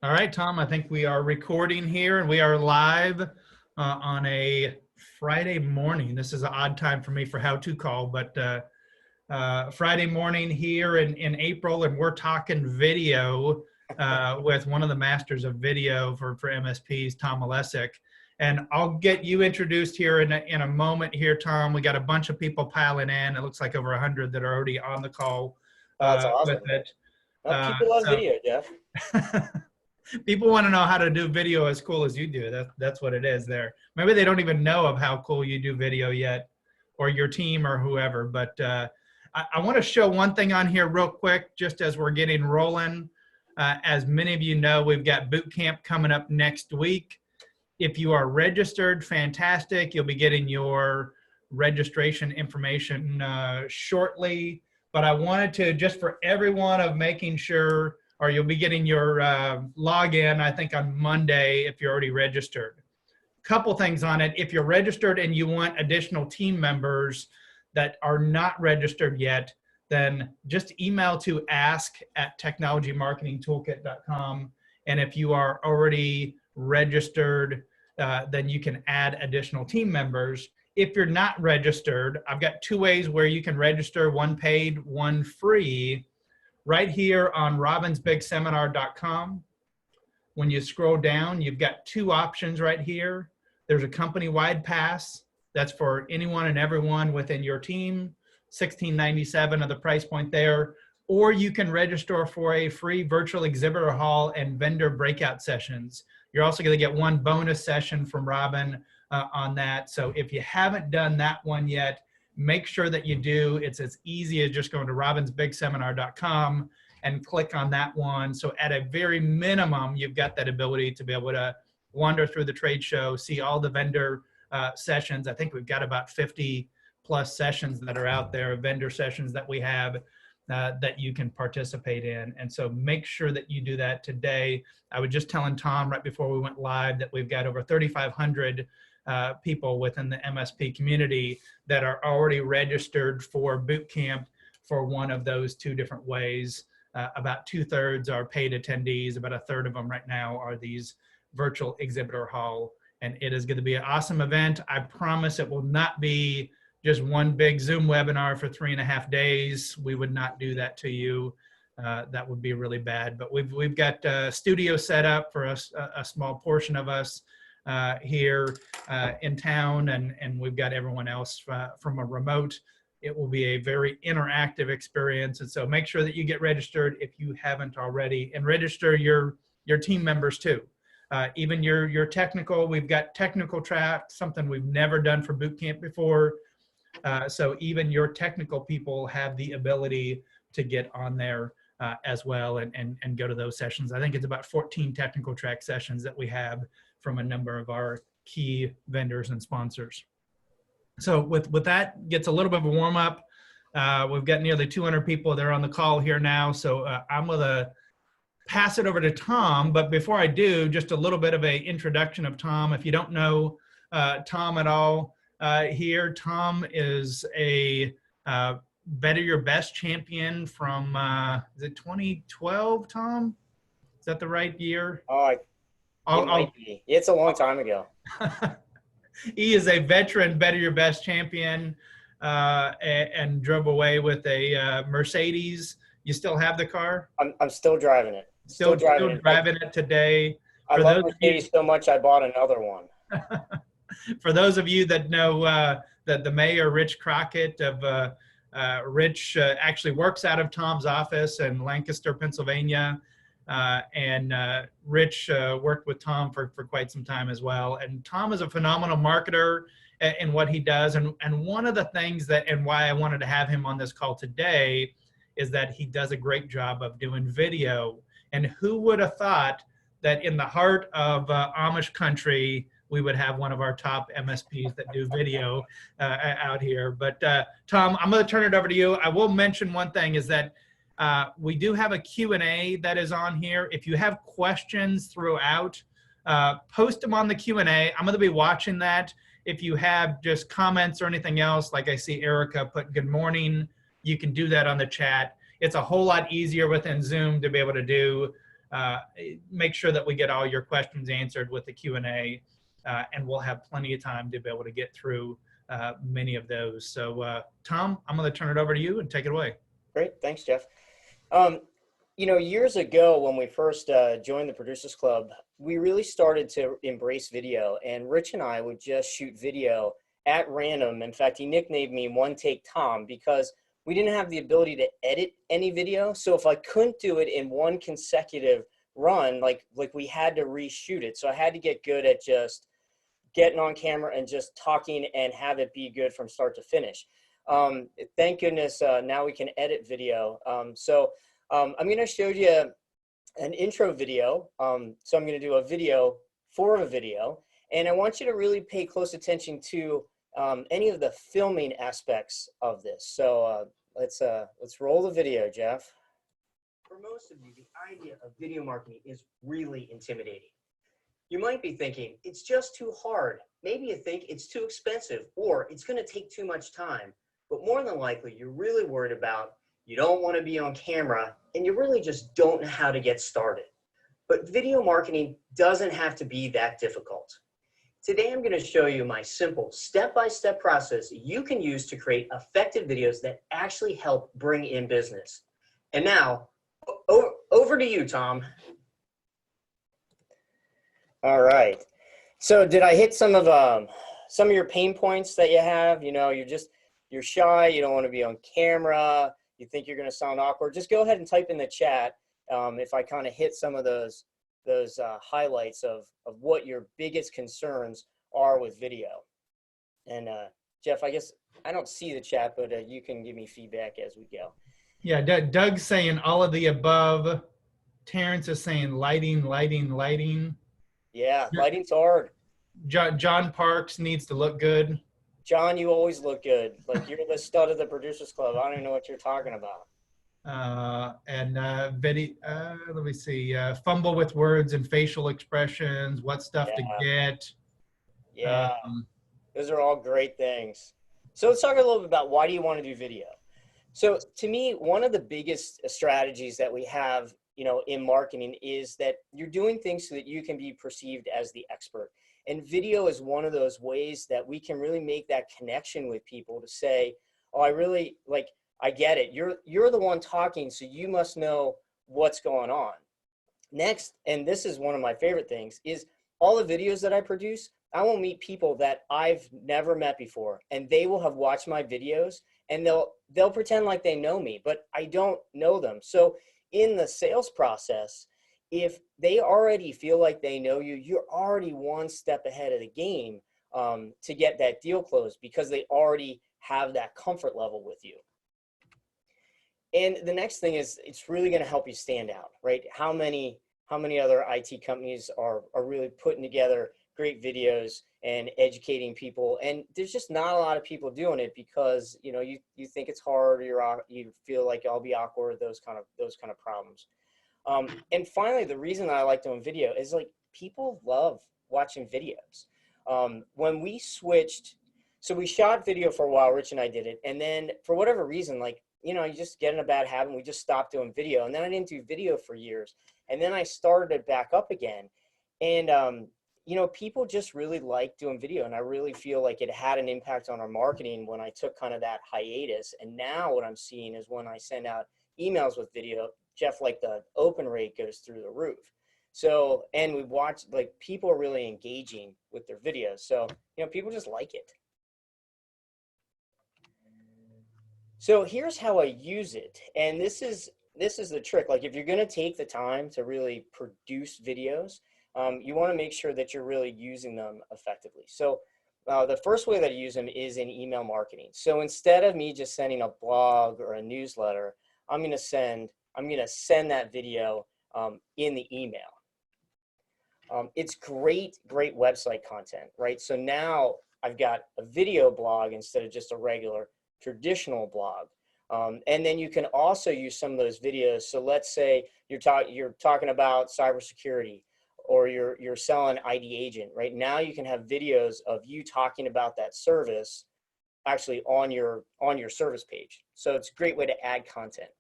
All right, Tom, I think we are recording here and we are live on a Friday morning. This is an odd time for me for how to call, but Friday morning here in April, and we're talking video with one of the masters of video for MSPs, Tom Malesic. And I'll get you introduced here in a moment here, Tom. We got a bunch of people piling in. It looks like over 100 that are already on the call That's awesome. with it. Well, people love video, Jeff. People want to know how to do video as cool as you do. That's what it is there. Maybe they don't even know of how cool you do video yet, or your team or whoever. But I want to show one thing on here real quick, just as we're getting rolling. As many of you know, we've got boot camp coming up next week. If you are registered, fantastic. You'll be getting your registration information shortly. But I wanted to, just for everyone, of making sure, or you'll be getting your login, I think, on Monday if you're already registered. Couple things on it. If you're registered and you want additional team members that are not registered yet, then just email to ask@technologymarketingtoolkit.com. And if you are already registered, then you can add additional team members. If you're not registered, I've got two ways where you can register, one paid, one free. Right here on robinsbigseminar.com. When you scroll down, you've got two options right here. There's a company-wide pass. That's for anyone and everyone within your team. $16.97 of the price point there. Or you can register for a free virtual exhibitor hall and vendor breakout sessions. You're also going to get one bonus session from Robin on that. So if you haven't done that one yet, make sure that you do. It's as easy as just going to robinsbigseminar.com and click on that one. So at a very minimum, you've got that ability to be able to wander through the trade show, see all the vendor sessions. I think we've got about 50 plus sessions that are out there, vendor sessions that we have that you can participate in. And so make sure that you do that today. I was just telling Tom right before we went live that we've got over 3,500 people within the MSP community that are already registered for boot camp for one of those two different ways. About 2/3 are paid attendees. About 1/3 of them right now are these virtual exhibitor hall. And it is going to be an awesome event. I promise it will not be just one big Zoom webinar for 3.5 days. We would not do that to you. That would be really bad. But we've got a studio set up for us, a small portion of us here in town, and we've got everyone else from a remote. It will be a very interactive experience, and so make sure that you get registered if you haven't already, and register your team members too. Even your technical, we've got technical track, something we've never done for boot camp before. So even your technical people have the ability to get on there as well and go to those sessions. I think it's about 14 technical track sessions that we have from a number of our key vendors and sponsors. So with that, gets a little bit of a warm up. We've got nearly 200 people that are on the call here now. So I'm going to pass it over to Tom. But before I do, just a little bit of an introduction of Tom. If you don't know Tom at all here, Tom is a Better Your Best champion from, is it 2012, Tom? Is that the right year? It's a long time ago. He is a veteran Better Your Best champion and drove away with a Mercedes. You still have the car? I'm still driving it. Still driving it today. I love Mercedes so much I bought another one. For those of you that know that the mayor, Rich Crockett of Rich actually works out of Tom's office in Lancaster, Pennsylvania. And Rich worked with Tom for quite some time as well. And Tom is a phenomenal marketer in what he does. And one of the things that, and why I wanted to have him on this call today, is that he does a great job of doing video. And who would have thought that in the heart of Amish country, we would have one of our top MSPs that do video out here. But Tom, I'm going to turn it over to you. I will mention one thing is that we do have a Q&A that is on here. If you have questions throughout, post them on the Q&A. I'm going to be watching that. If you have just comments or anything else, like I see Erica put good morning, you can do that on the chat. It's a whole lot easier within Zoom to be able to do make sure that we get all your questions answered with the Q&A, and we'll have plenty of time to be able to get through many of those. So Tom, I'm going to turn it over to you and take it away. Great. Thanks, Jeff. You know, years ago when we first joined the Producers Club, we really started to embrace video, and Rich and I would just shoot video at random. In fact, he nicknamed me One Take Tom because we didn't have the ability to edit any video. So if I couldn't do it in one consecutive run, like we had to reshoot it. So I had to get good at just getting on camera and just talking and have it be good from start to finish. Thank goodness now we can edit video. I'm going to show you an intro video. So I'm going to do a video for a video, and I want you to really pay close attention to any of the filming aspects of this. So let's roll the video, Jeff. For most of you, the idea of video marketing is really intimidating. You might be thinking, it's just too hard. Maybe you think it's too expensive, or it's going to take too much time. But more than likely, you're really worried about you don't want to be on camera, and you really just don't know how to get started. But video marketing doesn't have to be that difficult. Today, I'm going to show you my simple step-by-step process you can use to create effective videos that actually help bring in business. And now, over to you, Tom. All right. So did I hit some of your pain points that you have? You know, you're shy, you don't want to be on camera, you think you're going to sound awkward. Just go ahead and type in the chat if I kind of hit some of those highlights of what your biggest concerns are with video. And Jeff, I guess I don't see the chat, but you can give me feedback as we go. Yeah, Doug's saying all of the above. Terrence is saying lighting, lighting, lighting. Yeah, lighting's hard. John Parks needs to look good. John, you always look good. Like you're the stud of the Producers Club. I don't even know what you're talking about. Let me see, fumble with words and facial expressions, what stuff to get. Yeah, those are all great things. So let's talk a little bit about why do you want to do video? So to me, one of the biggest strategies that we have, you know, in marketing is that you're doing things so that you can be perceived as the expert. And video is one of those ways that we can really make that connection with people to say, oh, I get it. You're the one talking, so you must know what's going on. Next, and this is one of my favorite things, is all the videos that I produce, I will meet people that I've never met before, and they will have watched my videos, and they'll pretend like they know me, but I don't know them. So in the sales process, if they already feel like they know you, you're already one step ahead of the game to get that deal closed because they already have that comfort level with you. And the next thing is it's really going to help you stand out, right? How many other IT companies are really putting together great videos and educating people, and there's just not a lot of people doing it because you know you think it's hard, or you feel like I'll be awkward, those kind of problems. And finally, the reason I like doing video is like people love watching videos. When we switched, so we shot video for a while, Rich and I did it, and then for whatever reason, like, you know, you just get in a bad habit and we just stopped doing video, and then I didn't do video for years, and then I started it back up again, and you know, people just really like doing video, and I really feel like it had an impact on our marketing when I took kind of that hiatus. And now what I'm seeing is when I send out emails with video, Jeff, like the open rate goes through the roof. So, and we've watched, like, people are really engaging with their videos. So, you know, people just like it. So here's how I use it. And this is the trick. Like, if you're going to take the time to really produce videos, you want to make sure that you're really using them effectively. So the first way that I use them is in email marketing. So instead of me just sending a blog or a newsletter, I'm going to send that video in the email. It's great website content, right? So now I've got a video blog instead of just a regular traditional blog. And then you can also use some of those videos. So let's say you're talking about cybersecurity, or you're selling ID Agent, right? Now you can have videos of you talking about that service actually on your service page. So it's a great way to add content.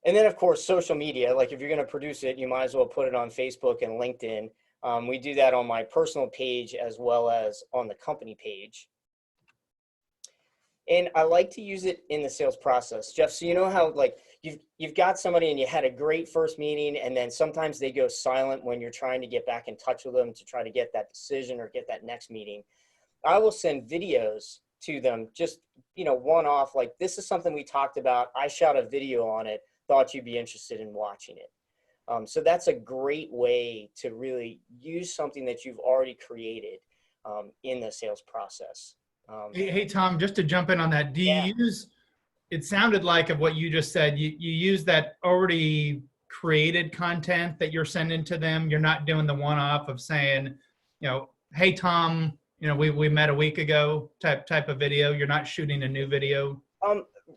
And then of course, social media, like if you're going to produce it, you might as well put it on Facebook and LinkedIn. We do that on my personal page as well as on the company page. And I like to use it in the sales process, Jeff. So you know how like you've got somebody and you had a great first meeting, and then sometimes they go silent when you're trying to get back in touch with them to try to get that decision or get that next meeting. I will send videos to them, just, you know, one off, like this is something we talked about. I shot a video on it, thought you'd be interested in watching it. So that's a great way to really use something that you've already created in the sales process. Hey, Tom, just to jump in on that, do you use, it sounded like of what you just said, you use that already created content that you're sending to them. You're not doing the one-off of saying, you know, hey, Tom, you know, we met a week ago type of video. You're not shooting a new video.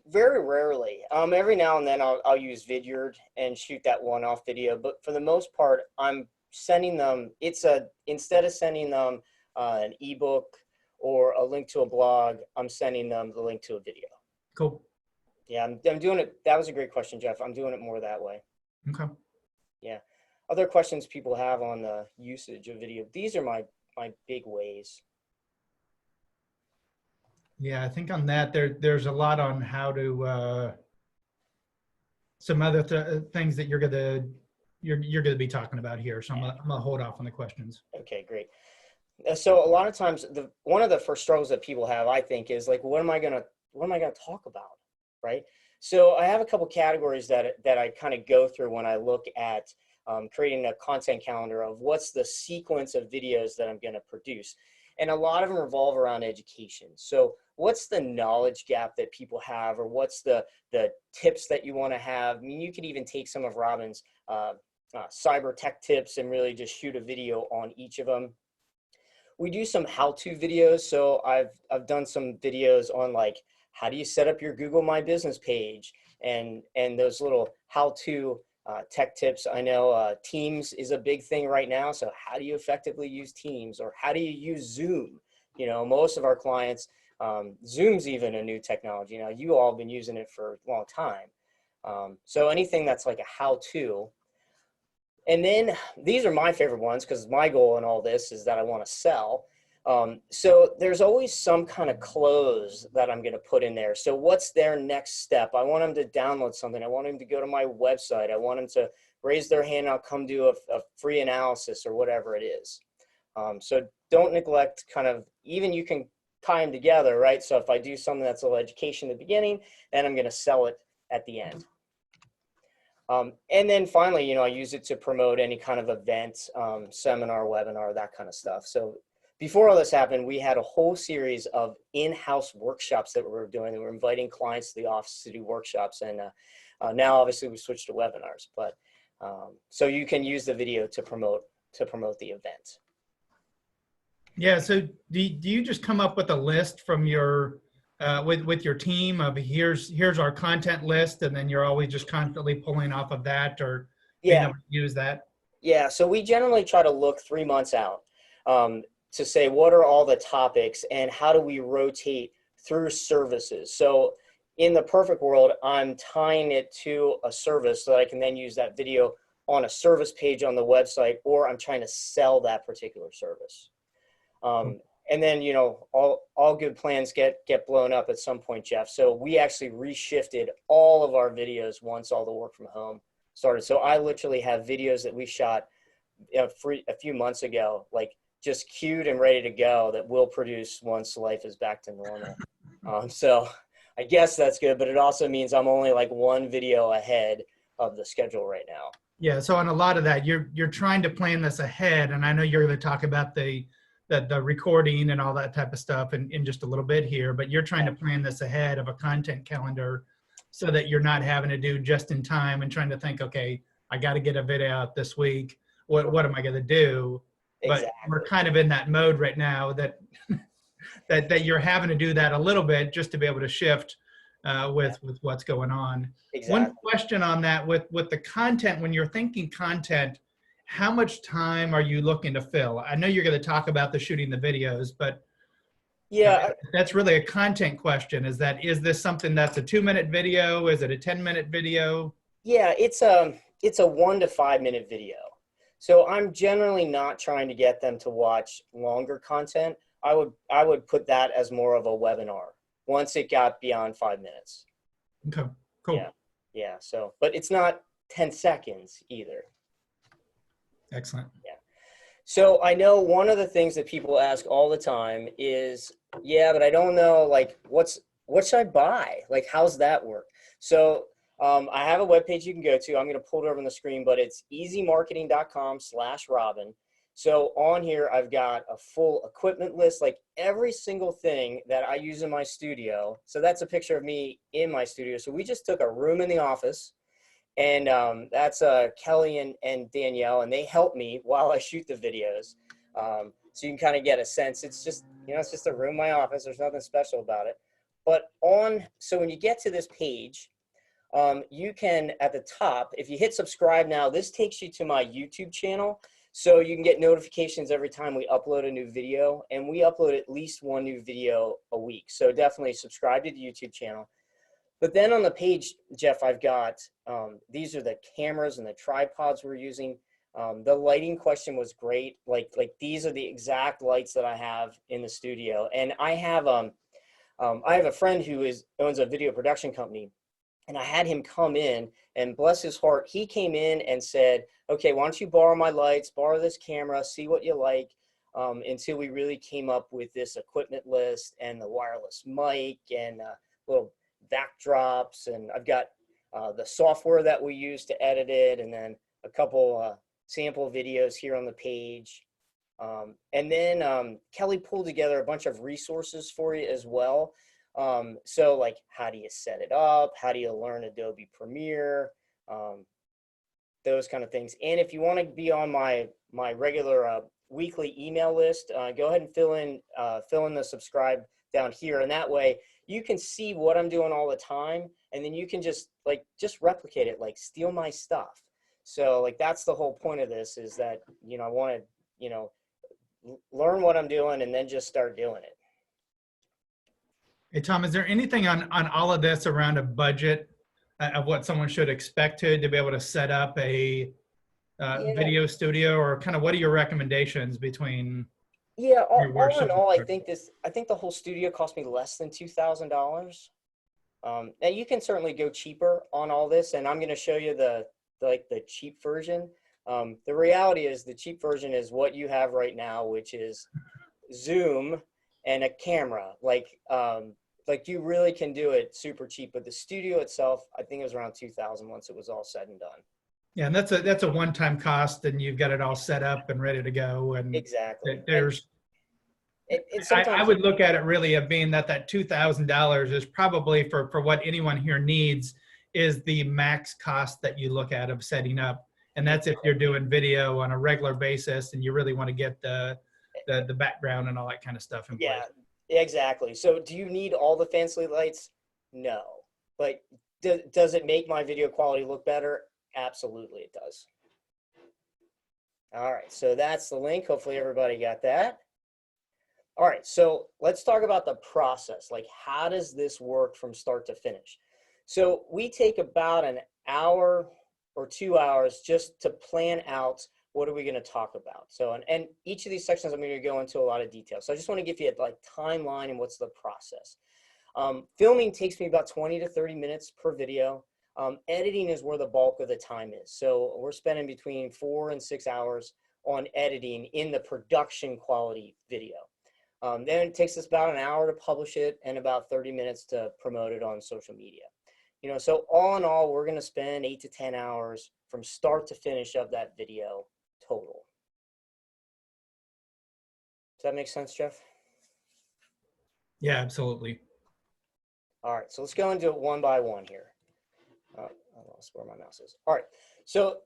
Very rarely. Every now and then I'll use Vidyard and shoot that one-off video, but for the most part, I'm sending them, instead of sending them an ebook or a link to a blog, I'm sending them the link to a video. Cool. Yeah, I'm doing it. That was a great question, Jeff. I'm doing it more that way. Okay. Yeah. Other questions people have on the usage of video. These are my big ways. Yeah, I think on that there's a lot on how to some other things that you're gonna be talking about here. So I'm gonna hold off on the questions. Okay, great. So a lot of times one of the first struggles that people have, I think, is like, what am I gonna talk about, right? So I have a couple categories that I kind of go through when I look at creating a content calendar of what's the sequence of videos that I'm going to produce. And a lot of them revolve around education. So what's the knowledge gap that people have, or what's the tips that you want to have? I mean, you could even take some of Robin's cyber tech tips and really just shoot a video on each of them. We do some how-to videos. So I've done some videos on like, how do you set up your Google My Business page, and those little how-to tech tips. I know Teams is a big thing right now. So how do you effectively use Teams, or how do you use Zoom? You know, most of our clients, Zoom's even a new technology. Now, you all have been using it for a long time. So anything that's like a how-to. And then these are my favorite ones, because my goal in all this is that I want to sell. So there's always some kind of close that I'm going to put in there. So what's their next step? I want them to download something. I want them to go to my website. I want them to raise their hand. I'll come do a free analysis or whatever it is. So don't neglect kind of, even you can tie them together, right? So if I do something that's a little education at the beginning, then I'm going to sell it at the end. And then finally, you know, I use it to promote any kind of event, seminar, webinar, that kind of stuff. So before all this happened, we had a whole series of in-house workshops that we were doing. We were inviting clients to the office to do workshops. And now obviously we switched to webinars, but so you can use the video to promote the event. Yeah. So do you just come up with a list from your, with your team of here's our content list, and then you're always just constantly pulling off of that, or being able to use that? Yeah. So we generally try to look 3 months out. To say what are all the topics and how do we rotate through services. So in the perfect world, I'm tying it to a service so that I can then use that video on a service page on the website, or I'm trying to sell that particular service. And then, you know, all good plans get blown up at some point, Jeff. So we actually reshifted all of our videos once all the work from home started. So I literally have videos that we shot a few months ago, like just queued and ready to go, that we'll produce once life is back to normal. So I guess that's good, but it also means I'm only like one video ahead of the schedule right now. Yeah. So on a lot of that, you're trying to plan this ahead, and I know you're going to talk about the recording and all that type of stuff in just a little bit here, but you're trying to plan this ahead of a content calendar so that you're not having to do just in time and trying to think, okay, I got to get a video out this week. What am I going to do? But we're kind of in that mode right now that that you're having to do that a little bit just to be able to shift with what's going on. One question on that with the content, when you're thinking content, how much time are you looking to fill? I know you're going to talk about the shooting the videos, but that's really a content question. Is this something that's a 2-minute video? Is it a 10-minute video? Yeah, it's a 1 to 5 minute video. So I'm generally not trying to get them to watch longer content. I would put that as more of a webinar once it got beyond 5 minutes. Okay, Yeah. cool. Yeah. So, but it's not 10 seconds either. Excellent. Yeah. So I know one of the things that people ask all the time is, yeah, but I don't know, like, what should I buy? Like, how's that work? So I have a webpage you can go to. I'm going to pull it over on the screen, but it's easymarketing.com/Robin. So on here, I've got a full equipment list, like every single thing that I use in my studio. So that's a picture of me in my studio. So we just took a room in the office. And that's Kelly and Danielle, and they help me while I shoot the videos. So you can kind of get a sense. It's just, it's just a room in my office. There's nothing special about it. But so when you get to this page, you can, at the top, if you hit subscribe now, this takes you to my YouTube channel. So you can get notifications every time we upload a new video. And we upload at least one new video a week. So definitely subscribe to the YouTube channel. But then on the page, Jeff, I've got, these are the cameras and the tripods we're using. The lighting question was great. Like these are the exact lights that I have in the studio. And I have a friend who owns a video production company, and I had him come in, and bless his heart, he came in and said, okay, why don't you borrow my lights, borrow this camera, see what you like, until we really came up with this equipment list and the wireless mic and little backdrops. And I've got the software that we use to edit it, and then a couple sample videos here on the page. And then Kelly pulled together a bunch of resources for you as well. So like, how do you set it up? How do you learn Adobe Premiere? Those kind of things. And if you want to be on my regular weekly email list, go ahead and fill in the subscribe down here. And that way you can see what I'm doing all the time. And then you can just replicate it, like steal my stuff. So like, that's the whole point of this, is that, I want to, learn what I'm doing and then just start doing it. Hey, Tom, is there anything on all of this around a budget of what someone should expect to be able to set up a video studio, or kind of what are your recommendations between your all in workshop? all, I think the whole studio cost me less than $2,000. Now you can certainly go cheaper on all this, and I'm going to show you the cheap version. The reality is the cheap version is what you have right now, which is Zoom and a camera. Like you really can do it super cheap, but the studio itself, I think it was around 2,000 once it was all said and done. Yeah, and that's a one-time cost, and you've got it all set up and ready to go. And exactly. There's, I would look at it really of being that $2,000 is probably for what anyone here needs is the max cost that you look at of setting up. And that's if you're doing video on a regular basis and you really want to get the background and all that kind of stuff in place. Yeah, exactly. So do you need all the fancy lights? No. But does it make my video quality look better? Absolutely it does. All right, so that's the link. Hopefully everybody got that. All right, so let's talk about the process. Like, how does this work from start to finish? So we take about an hour or 2 hours just to plan out what are we going to talk about. So, and each of these sections I'm going to go into a lot of detail. So I just want to give you a timeline and what's the process. Filming takes me about 20 to 30 minutes per video. Editing is where the bulk of the time is. So we're spending between 4 and 6 hours on editing in the production quality video. Then it takes us about an hour to publish it and about 30 minutes to promote it on social media. So all in all, we're going to spend 8 to 10 hours from start to finish of that video total. Does that make sense, Jeff? Yeah, absolutely. All right, so let's go into it one by one here. I lost where my mouse is. All right, so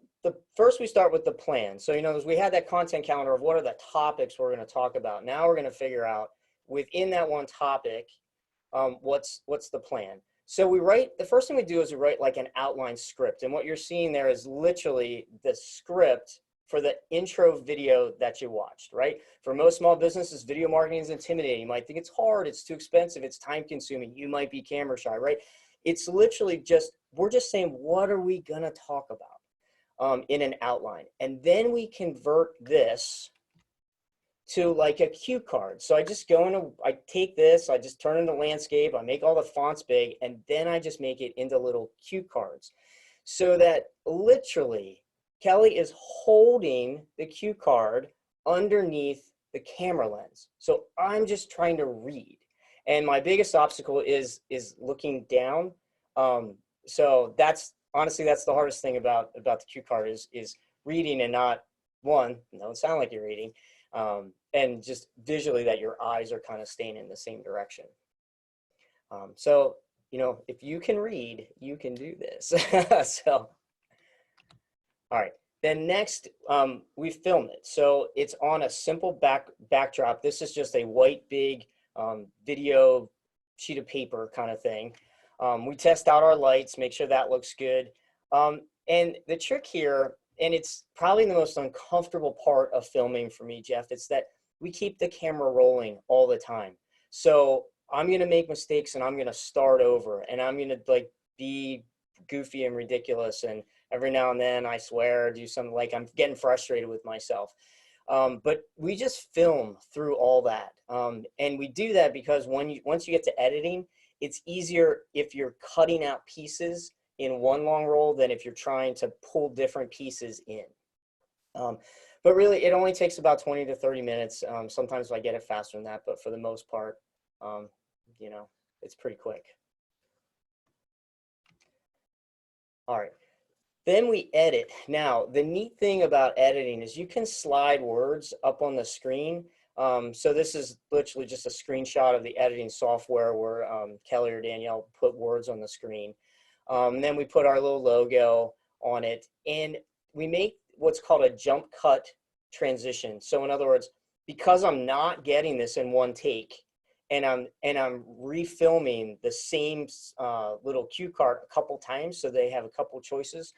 first we start with the plan. So, we had that content calendar of what are the topics we're going to talk about. Now we're going to figure out within that one topic, what's the plan. So the first thing we do is we write like an outline script. And what you're seeing there is literally the script for the intro video that you watched, right? For most small businesses, video marketing is intimidating. You might think it's hard, it's too expensive, it's time consuming. You might be camera shy, right? It's literally just, we're just saying, what are we going to talk about in an outline? And then we convert this to like a cue card. So I just go into, I take this, I just turn into landscape, I make all the fonts big, and then I just make it into little cue cards. So that literally Kelly is holding the cue card underneath the camera lens. So I'm just trying to read. And my biggest obstacle is looking down. So that's honestly, that's the hardest thing about the cue card is reading, and not one, don't sound like you're reading, and just visually that your eyes are kind of staying in the same direction. So, you know, if you can read, you can do this. So, all right. Then next, we film it. So it's on a simple backdrop. This is just a white, big video sheet of paper kind of thing. We test out our lights, make sure that looks good. And the trick here, and it's probably the most uncomfortable part of filming for me, Jeff, it's that we keep the camera rolling all the time. So I'm going to make mistakes and I'm going to start over, and I'm going to like be goofy and ridiculous. And every now and then I swear, do something like I'm getting frustrated with myself. But we just film through all that. And we do that because once you get to editing, it's easier if you're cutting out pieces in one long roll than if you're trying to pull different pieces in. But really, it only takes about 20 to 30 minutes. Sometimes I get it faster than that, but for the most part, you know, it's pretty quick. All right. Then we edit. Now, the neat thing about editing is you can slide words up on the screen. So this is literally just a screenshot of the editing software where Kelly or Danielle put words on the screen. And then we put our little logo on it, and we make what's called a jump cut transition. So in other words, because I'm not getting this in one take, and I'm refilming the same little cue card a couple times, so they have a couple choices,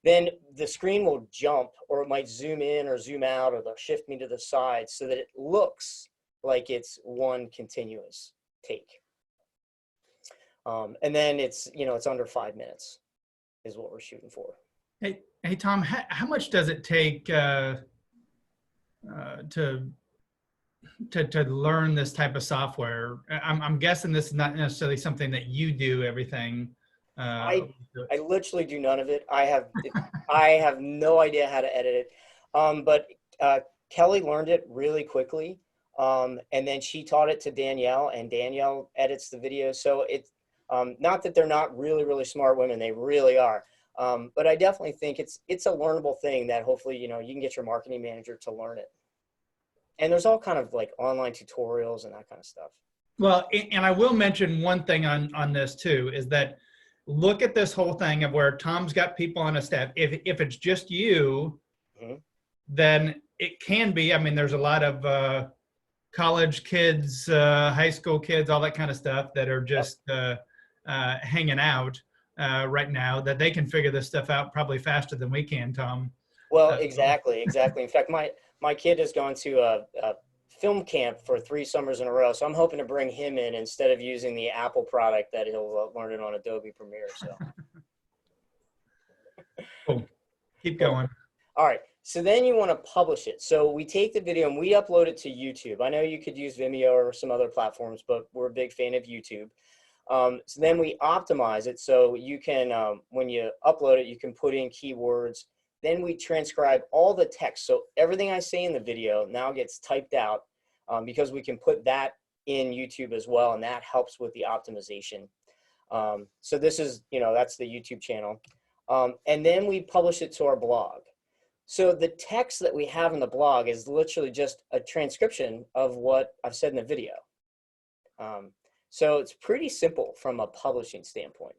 then the screen will jump, or it might zoom in or zoom out, or they'll shift me to the side so that it looks like it's one continuous take. And then it's, you know, it's under 5 minutes is what we're shooting for. Hey Tom, how much does it take to learn this type of software? I'm guessing this is not necessarily something that you do everything. I literally do none of it. I have no idea how to edit it. But Kelly learned it really quickly. And then she taught it to Danielle, and Danielle edits the video. So it's not that they're not really, really smart women. They really are. But I definitely think it's a learnable thing that hopefully, you know, you can get your marketing manager to learn it. And there's all kind of like online tutorials and that kind of stuff. Well, and I will mention one thing on this too, is that look at this whole thing of where Tom's got people on a staff. If it's just you, mm-hmm. then it can be, I mean, there's a lot of college kids, high school kids, all that kind of stuff that are just hanging out right now, that they can figure this stuff out probably faster than we can, Tom. Well, exactly. In fact, my kid has gone to a film camp for 3 summers in a row, so I'm hoping to bring him in instead of using the Apple product that he'll learn it on Adobe Premiere. So, cool. Keep going. All right. So then you want to publish it. So we take the video and we upload it to YouTube. I know you could use Vimeo or some other platforms, but we're a big fan of YouTube. So then we optimize it so you can, when you upload it, you can put in keywords. Then we transcribe all the text. So everything I say in the video now gets typed out because we can put that in YouTube as well, and that helps with the optimization. So this is, you know, that's the YouTube channel. And then we publish it to our blog. So the text that we have in the blog is literally just a transcription of what I've said in the video. So it's pretty simple from a publishing standpoint.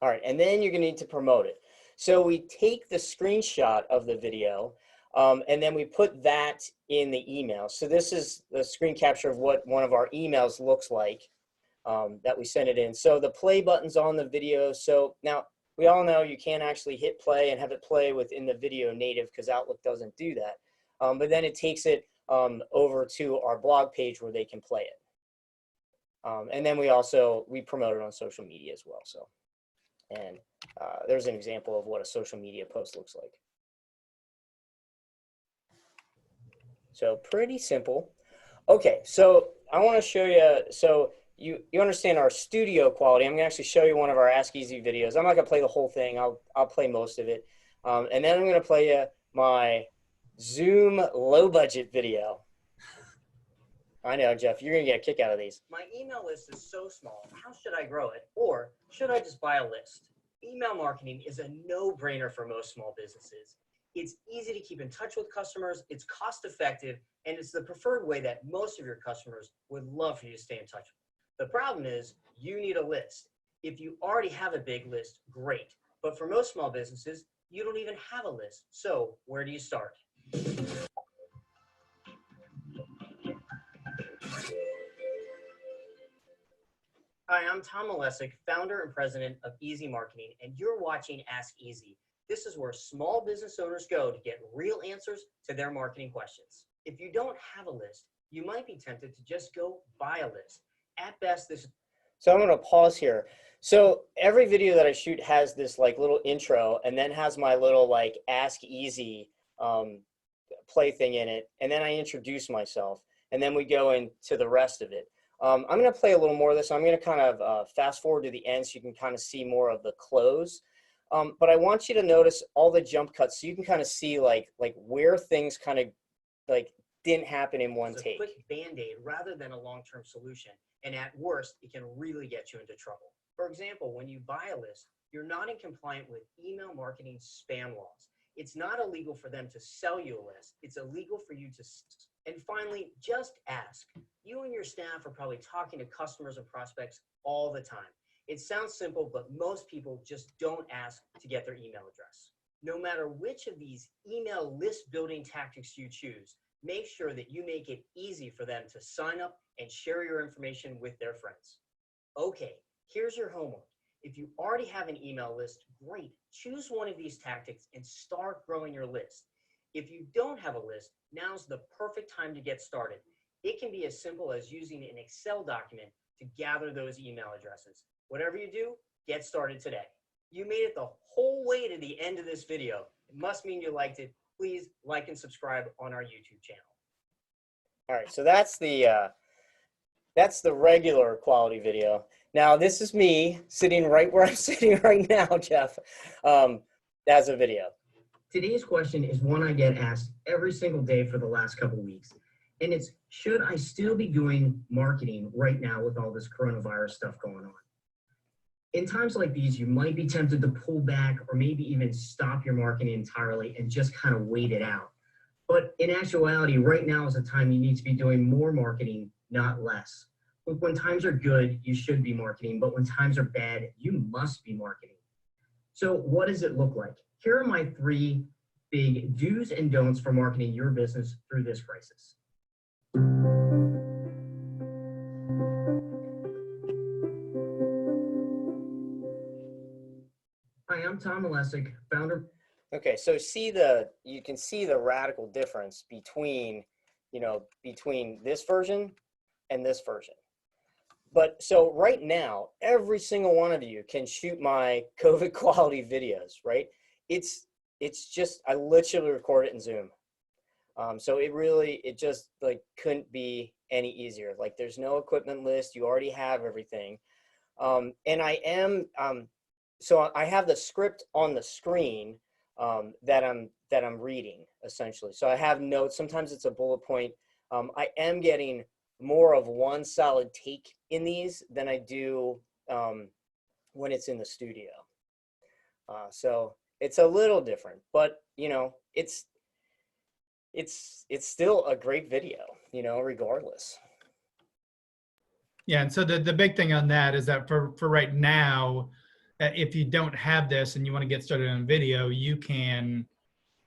All right, and then you're gonna need to promote it. So we take the screenshot of the video and then we put that in the email. So this is the screen capture of what one of our emails looks like that we send it in. So the play button's on the video. So now we all know you can't actually hit play and have it play within the video native because Outlook doesn't do that. But then it takes it over to our blog page where they can play it. And then we promote it on social media as well. So, and there's an example of what a social media post looks like. So pretty simple. Okay, so I want to show you, so you understand our studio quality. I'm going to actually show you one of our Ask Easy videos. I'm not going to play the whole thing. I'll play most of it. And then I'm going to play you my Zoom low budget video. I know, Jeff, you're going to get a kick out of these. My email list is so small. How should I grow it? Or should I just buy a list? Email marketing is a no-brainer for most small businesses. It's easy to keep in touch with customers, it's cost effective, and it's the preferred way that most of your customers would love for you to stay in touch with. The problem is you need a list. If you already have a big list, great. But for most small businesses, you don't even have a list. So where do you start? Hi, I'm Tom Malesic, founder and president of Easy Marketing, and you're watching Ask Easy. This is where small business owners go to get real answers to their marketing questions. If you don't have a list, you might be tempted to just go buy a list. At best, So I'm going to pause here. So every video that I shoot has this like little intro and then has my little like Ask Easy play thing in it. And then I introduce myself and then we go into the rest of it. I'm going to play a little more of this. I'm going to kind of fast forward to the end so you can kind of see more of the close. But I want you to notice all the jump cuts so you can kind of see like where things kind of like didn't happen in one take. It's a quick Band-Aid rather than a long-term solution. And at worst, it can really get you into trouble. For example, when you buy a list, you're not in compliance with email marketing spam laws. It's not illegal for them to sell you a list. It's illegal for you to. And finally, just ask. You and your staff are probably talking to customers and prospects all the time. It sounds simple, but most people just don't ask to get their email address. No matter which of these email list building tactics you choose, make sure that you make it easy for them to sign up and share your information with their friends. Okay, here's your homework. If you already have an email list, great. Choose one of these tactics and start growing your list. If you don't have a list, now's the perfect time to get started. It can be as simple as using an Excel document to gather those email addresses. Whatever you do, get started today. You made it the whole way to the end of this video. It must mean you liked it. Please like and subscribe on our YouTube channel. All right, so that's the regular quality video. Now this is me sitting right where I'm sitting right now, Jeff, as a video. Today's question is one I get asked every single day for the last couple of weeks. And it's, should I still be doing marketing right now with all this coronavirus stuff going on? In times like these, you might be tempted to pull back or maybe even stop your marketing entirely and just kind of wait it out. But in actuality, right now is a time you need to be doing more marketing, not less. When times are good, you should be marketing, but when times are bad, you must be marketing. So what does it look like? Here are my 3 big do's and don'ts for marketing your business through this crisis. Hi, I'm Tom Malesic, founder. Okay, so you can see the radical difference between this version and this version. But so right now, every single one of you can shoot my COVID quality videos, right? It's just, I literally record it in Zoom. So it just like couldn't be any easier. Like there's no equipment list, you already have everything. And so I have the script on the screen that I'm reading essentially. So I have notes, sometimes it's a bullet point. I am getting more of one solid take in these than I do when it's in the studio. So it's a little different, but it's still a great video, regardless. Yeah, and so the big thing on that is that for right now, if you don't have this and you want to get started on video, you can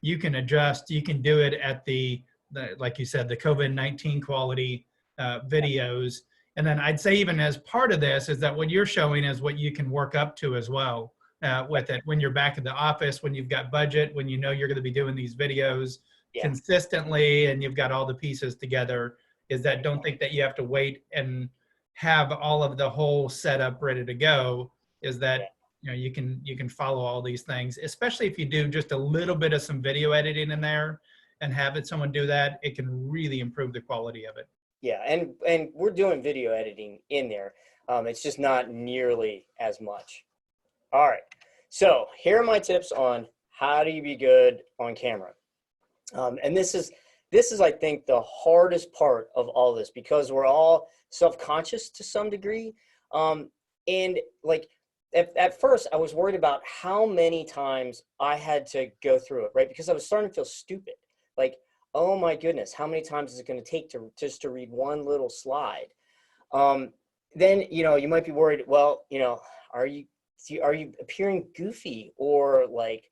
adjust. You can do it at the like you said, the COVID-19 quality videos. And then I'd say even as part of this is that what you're showing is what you can work up to as well with it when you're back at the office, when you've got budget, when you know you're going to be doing these videos consistently and you've got all the pieces together, is that don't think that you have to wait and have all of the whole setup ready to go, is Yeah. that you can follow all these things, especially if you do just a little bit of some video editing in there and have someone do that. It can really improve the quality of it. Yeah, and we're doing video editing in there. It's just not nearly as much. All right, so here are my tips on how do you be good on camera. And this is I think the hardest part of all this, because we're all self-conscious to some degree. And like at first I was worried about how many times I had to go through it, right? Because I was starting to feel stupid. Like, oh my goodness, how many times is it going to take to just to read one little slide? Then, you might be worried, well, are you appearing goofy, or like,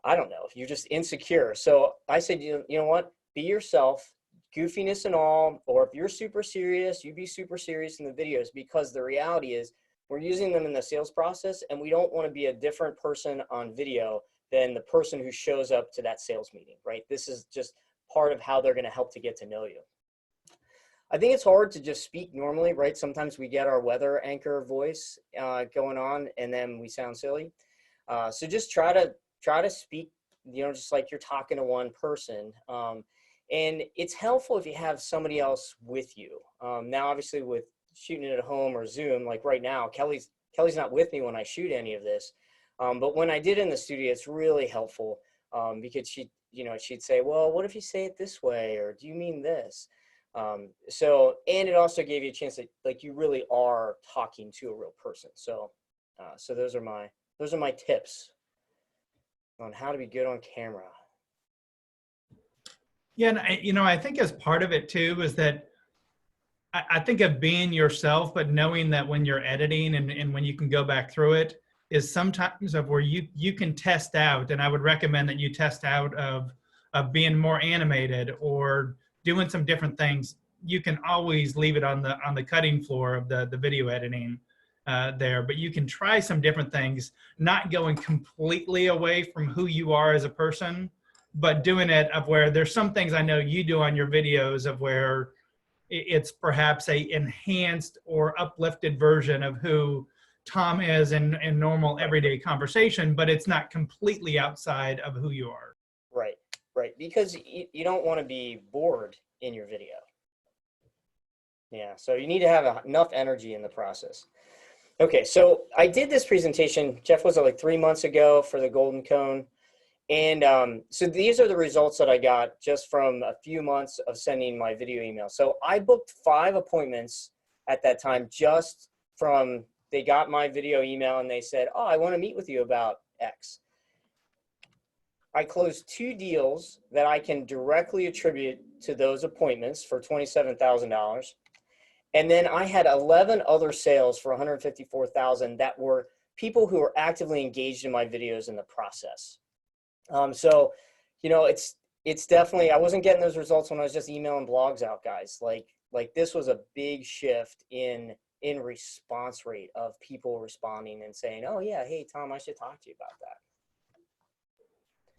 I don't know, if you're just insecure. So I said, you know what, be yourself, goofiness and all, or if you're super serious, you be super serious in the videos, because the reality is we're using them in the sales process, and we don't want to be a different person on video than the person who shows up to that sales meeting, right? This is just part of how they're going to help to get to know you. I think it's hard to just speak normally, right? Sometimes we get our weather anchor voice going on, and then we sound silly. So just try to speak, just like you're talking to one person. And it's helpful if you have somebody else with you. Now, obviously, with shooting it at home or Zoom, like right now, Kelly's not with me when I shoot any of this. But when I did in the studio, it's really helpful because she'd say, well, what if you say it this way? Or do you mean this? And it also gave you a chance that like you really are talking to a real person. So those are my tips on how to be good on camera. Yeah, and I think as part of it too is that I think of being yourself, but knowing that when you're editing and when you can go back through it is sometimes of where you can test out. And I would recommend that you test out of being more animated or doing some different things. You can always leave it on the cutting floor of the video editing there, but you can try some different things, not going completely away from who you are as a person, but doing it of where there's some things I know you do on your videos of where it's perhaps a enhanced or uplifted version of who Tom is in normal everyday conversation, but it's not completely outside of who you are. Right. Because you don't want to be bored in your video. Yeah, so you need to have enough energy in the process. Okay, so I did this presentation, Jeff, was it like 3 months ago for the Golden Cone? And so these are the results that I got just from a few months of sending my video email. So I booked 5 appointments at that time just from, they got my video email and they said, oh, I want to meet with you about X. I closed 2 deals that I can directly attribute to those appointments for $27,000. And then I had 11 other sales for $154,000 that were people who were actively engaged in my videos in the process. So, it's definitely, I wasn't getting those results when I was just emailing blogs out, guys. Like this was a big shift in response rate of people responding and saying, oh yeah, hey Tom, I should talk to you about that.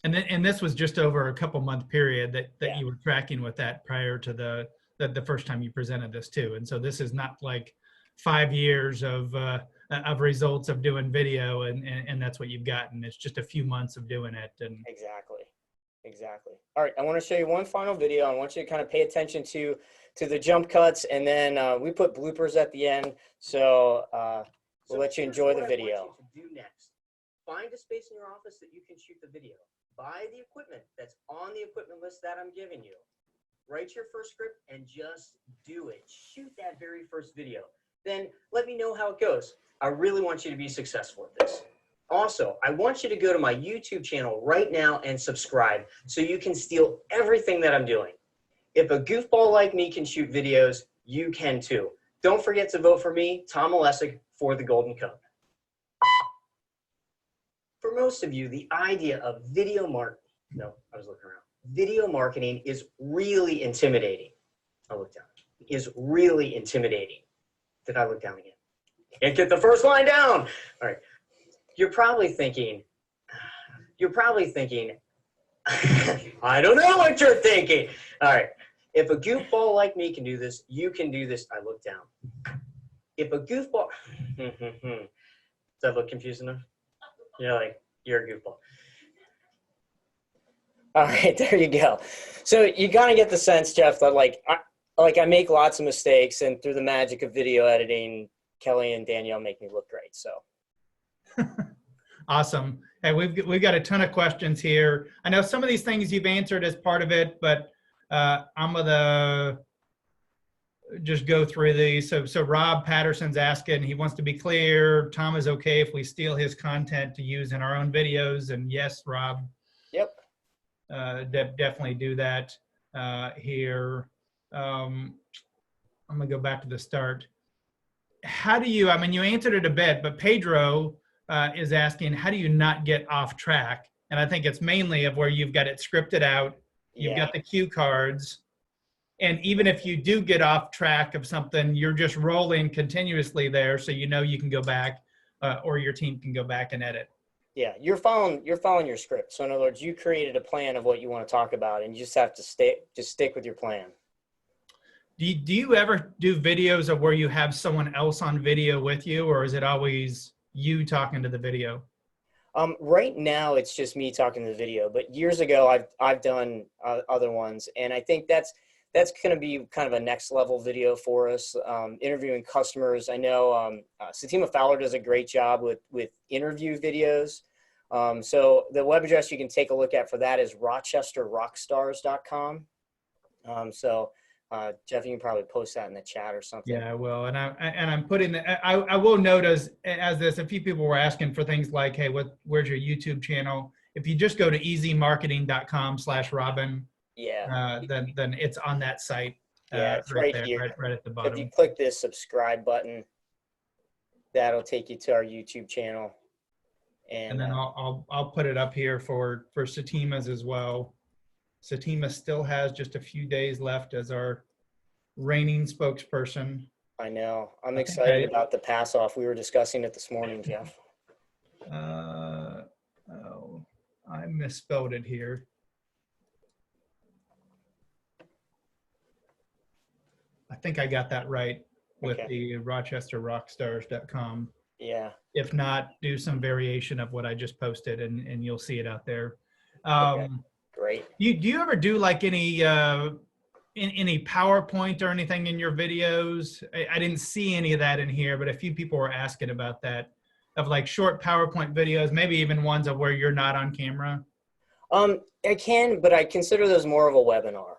And this was just over a couple month period that Yeah. you were tracking with that prior to the first time you presented this too. And so this is not like 5 years of results of doing video and that's what you've gotten. It's just a few months of doing it. And Exactly. All right, I want to show you one final video. I want you to kind of pay attention to the jump cuts, and then we put bloopers at the end. So we'll let you enjoy the video. What I want you to do next: find a space in your office that you can shoot the video. Buy the equipment that's on the equipment list that I'm giving you. Write your first script and just do it. Shoot that very first video. Then let me know how it goes. I really want you to be successful at this. Also, I want you to go to my YouTube channel right now and subscribe so you can steal everything that I'm doing. If a goofball like me can shoot videos, you can too. Don't forget to vote for me, Tom Olesic, for the Golden Cone. For most of you, the idea of video marketing is really intimidating. I look down. Is really intimidating. Did I look down again? Can't get the first line down. All right. You're probably thinking, I don't know what you're thinking. All right. If a goofball like me can do this, you can do this. I look down. if a goofball, does that look confusing enough? You're like, you're a goofball. All right, there you go. So you kind of get the sense, Jeff, that like I make lots of mistakes, and through the magic of video editing, Kelly and Danielle make me look great. So awesome. Hey, we've got a ton of questions here. I know some of these things you've answered as part of it, but I'm gonna just go through these. So Rob Patterson's asking, he wants to be clear, Tom is okay if we steal his content to use in our own videos. And yes, Rob. Yep. Definitely do that here. I'm gonna go back to the start. How do you, I mean, you answered it a bit, but Pedro is asking, how do you not get off track? And I think it's mainly of where you've got it scripted out, you've got the cue cards, and even if you do get off track of something, you're just rolling continuously there, so you know you can go back or your team can go back and edit. Yeah, you're following your script. So in other words, you created a plan of what you want to talk about, and you just have to stick with your plan. Do you ever do videos of where you have someone else on video with you, or is it always you talking to the video? Right now, it's just me talking to the video. But years ago, I've done other ones, and I think that's going to be kind of a next level video for us. Interviewing customers. I know Satima Fowler does a great job with interview videos. So the web address you can take a look at for that is rochesterrockstars.com. Jeff, you can probably post that in the chat or something. Yeah, I will. And I'm putting I will note as this, a few people were asking for things like, hey, where's your YouTube channel? If you just go to easymarketing.com/Robin, yeah, then it's on that site. Yeah, it's right there, right at the bottom. If you click this subscribe button, that'll take you to our YouTube channel. And then I'll put it up here for Satima's as well. Satima still has just a few days left as our reigning spokesperson. I know. I'm excited about the pass off. We were discussing it this morning, Jeff. Oh, I misspelled it here. I think I got that right with the rochesterrockstars.com. Yeah. If not, do some variation of what I just posted and you'll see it out there. Great. Do you ever do like any PowerPoint or anything in your videos? I didn't see any of that in here, but a few people were asking about that, of like short PowerPoint videos, maybe even ones of where you're not on camera. I can, but I consider those more of a webinar.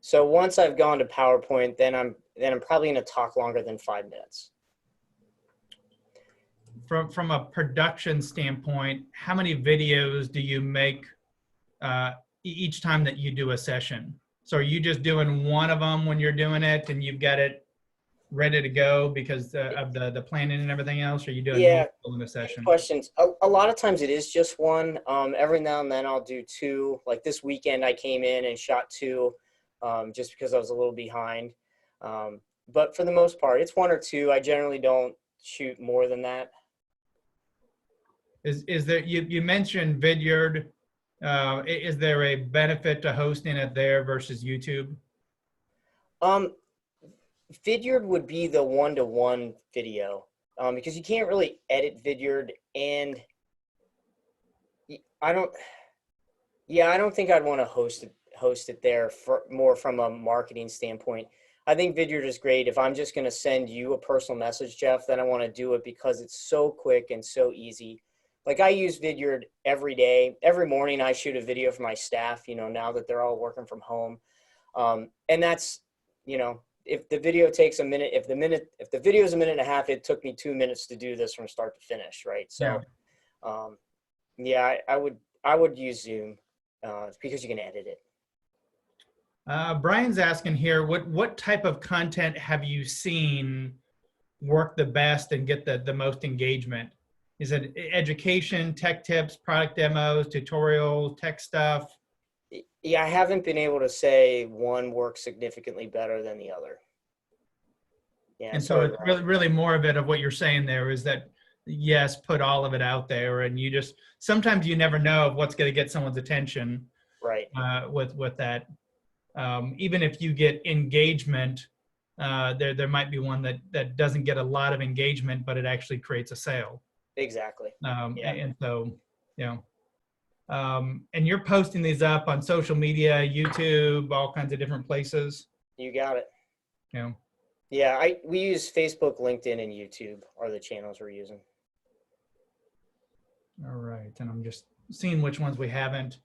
So once I've gone to PowerPoint, then I'm probably going to talk longer than 5 minutes. From a production standpoint, how many videos do you make each time that you do a session? So are you just doing one of them when you're doing it and you've got it ready to go because of the planning and everything else? Or are you doing multiple in a session? Questions. A lot of times it is just one. Every now and then I'll do 2. Like this weekend I came in and shot 2 just because I was a little behind. But for the most part, it's 1 or 2. I generally don't shoot more than that. Is there, you mentioned Vidyard. Is there a benefit to hosting it there versus YouTube? Vidyard would be the one-to-one video because you can't really edit Vidyard, and I don't think I'd want to host it there more from a marketing standpoint. I think Vidyard is great. If I'm just going to send you a personal message, Jeff, then I want to do it because it's so quick and so easy. Like I use Vidyard every day. Every morning I shoot a video for my staff, now that they're all working from home. And that's, if the video takes a minute, if the video is a minute and a half, it took me 2 minutes to do this from start to finish. Right. So, I would use Zoom because you can edit it. Brian's asking here, what type of content have you seen work the best and get the most engagement? Is it education, tech tips, product demos, tutorials, tech stuff? Yeah, I haven't been able to say one works significantly better than the other. Yeah, and so it's really more of it of what you're saying there is that, yes, put all of it out there, and you just, sometimes you never know what's going to get someone's attention. Right. With that. Even if you get engagement there might be one that doesn't get a lot of engagement, but it actually creates a sale. Exactly. Yeah. And so, you know, and you're posting these up on social media, YouTube, all kinds of different places. You got it. You know. Yeah, we use Facebook, LinkedIn, and YouTube are the channels we're using. All right, and I'm just seeing which ones we haven't.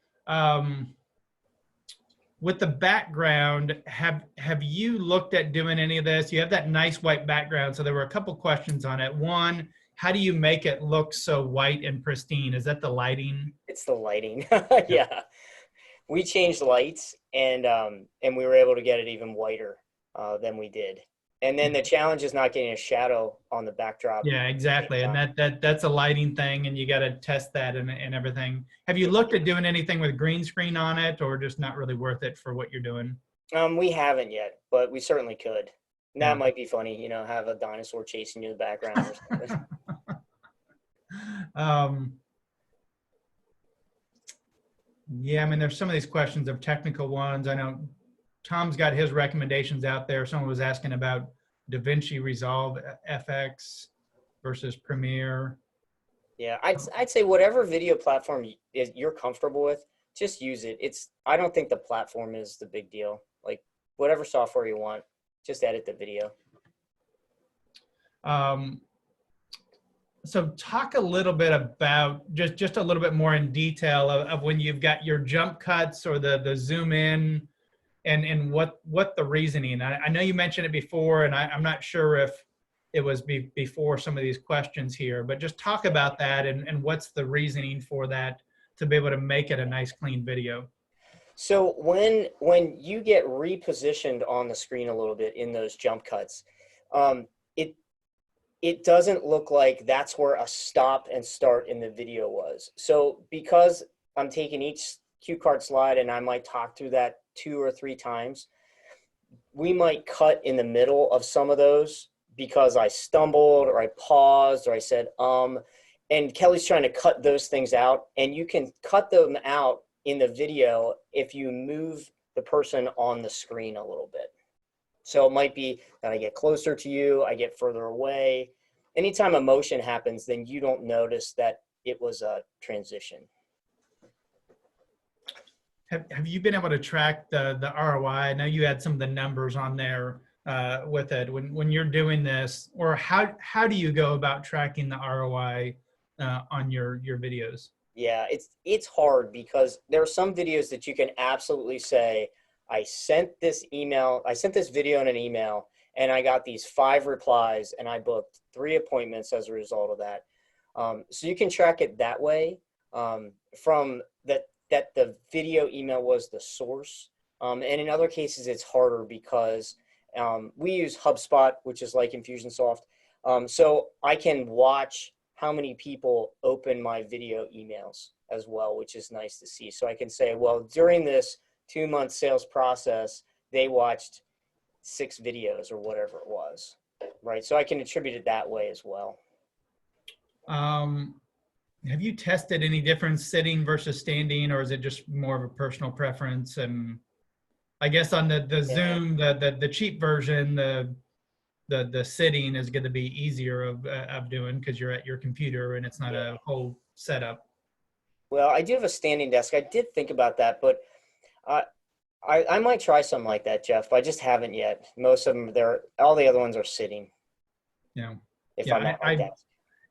With the background, have you looked at doing any of this? You have that nice white background, so there were a couple questions on it. One, how do you make it look so white and pristine? Is that the lighting? It's the lighting. Yeah, we changed lights, and we were able to get it even whiter than we did. And then the challenge is not getting a shadow on the backdrop. Yeah, exactly. And that's a lighting thing, and you got to test that and everything. Have you looked at doing anything with green screen on it, or just not really worth it for what you're doing? We haven't yet, but we certainly could. And that Yeah. might be funny, you know, have a dinosaur chasing you in the background or something. Yeah, I mean, there's some of these questions of technical ones. I know Tom's got his recommendations out there. Someone was asking about DaVinci Resolve FX versus Premiere. Yeah, I'd say whatever video platform you're comfortable with, just use it. I don't think the platform is the big deal. Like whatever software you want, just edit the video. So talk a little bit about just a little bit more in detail of when you've got your jump cuts or the zoom in and what the reasoning. I know you mentioned it before, and I'm not sure if it was before some of these questions here, but just talk about that and what's the reasoning for that to be able to make it a nice clean video. So when you get repositioned on the screen a little bit in those jump cuts, it doesn't look like that's where a stop and start in the video was. So because I'm taking each cue card slide and I might talk through that 2 or 3 times, we might cut in the middle of some of those because I stumbled or I paused or I said, and Kelly's trying to cut those things out, and you can cut them out in the video if you move the person on the screen a little bit. So it might be that I get closer to you, I get further away. Anytime a motion happens, then you don't notice that it was a transition. Have you been able to track the ROI? I know you had some of the numbers on there with it. When you're doing this, or how do you go about tracking the ROI on your videos? Yeah, it's hard because there are some videos that you can absolutely say, I sent this video in an email, and I got these 5 replies, and I booked 3 appointments as a result of that. So you can track it that way from that the video email was the source. And in other cases, it's harder because we use HubSpot, which is like Infusionsoft. So I can watch how many people open my video emails as well, which is nice to see. So I can say, well, during this 2-month sales process, they watched 6 videos or whatever it was, right? So I can attribute it that way as well. Have you tested any difference sitting versus standing, or is it just more of a personal preference? And I guess on the Zoom, the cheap version, the sitting is going to be easier of doing because you're at your computer and it's not a whole setup. Well, I do have a standing desk. I did think about that, but I might try something like that, Jeff. I just haven't yet. Most of them, all the other ones are sitting. Yeah. If I'm at my desk.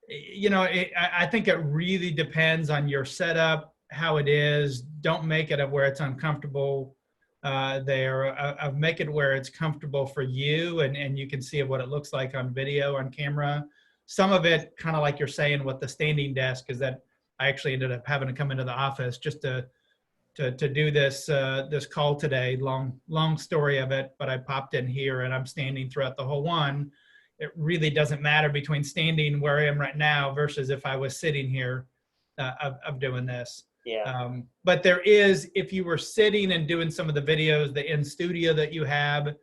You know, I think it really depends on your setup, how it is. Don't make it where it's uncomfortable there. Make it where it's comfortable for you and you can see what it looks like on video, on camera. Some of it, kind of like you're saying with the standing desk, is that I actually ended up having to come into the office just to do this this call today. Long story of it, but I popped in here and I'm standing throughout the whole one. It really doesn't matter between standing where I am right now versus if I was sitting here of doing this. Yeah. But there is, if you were sitting and doing some of the videos, the in studio that you have,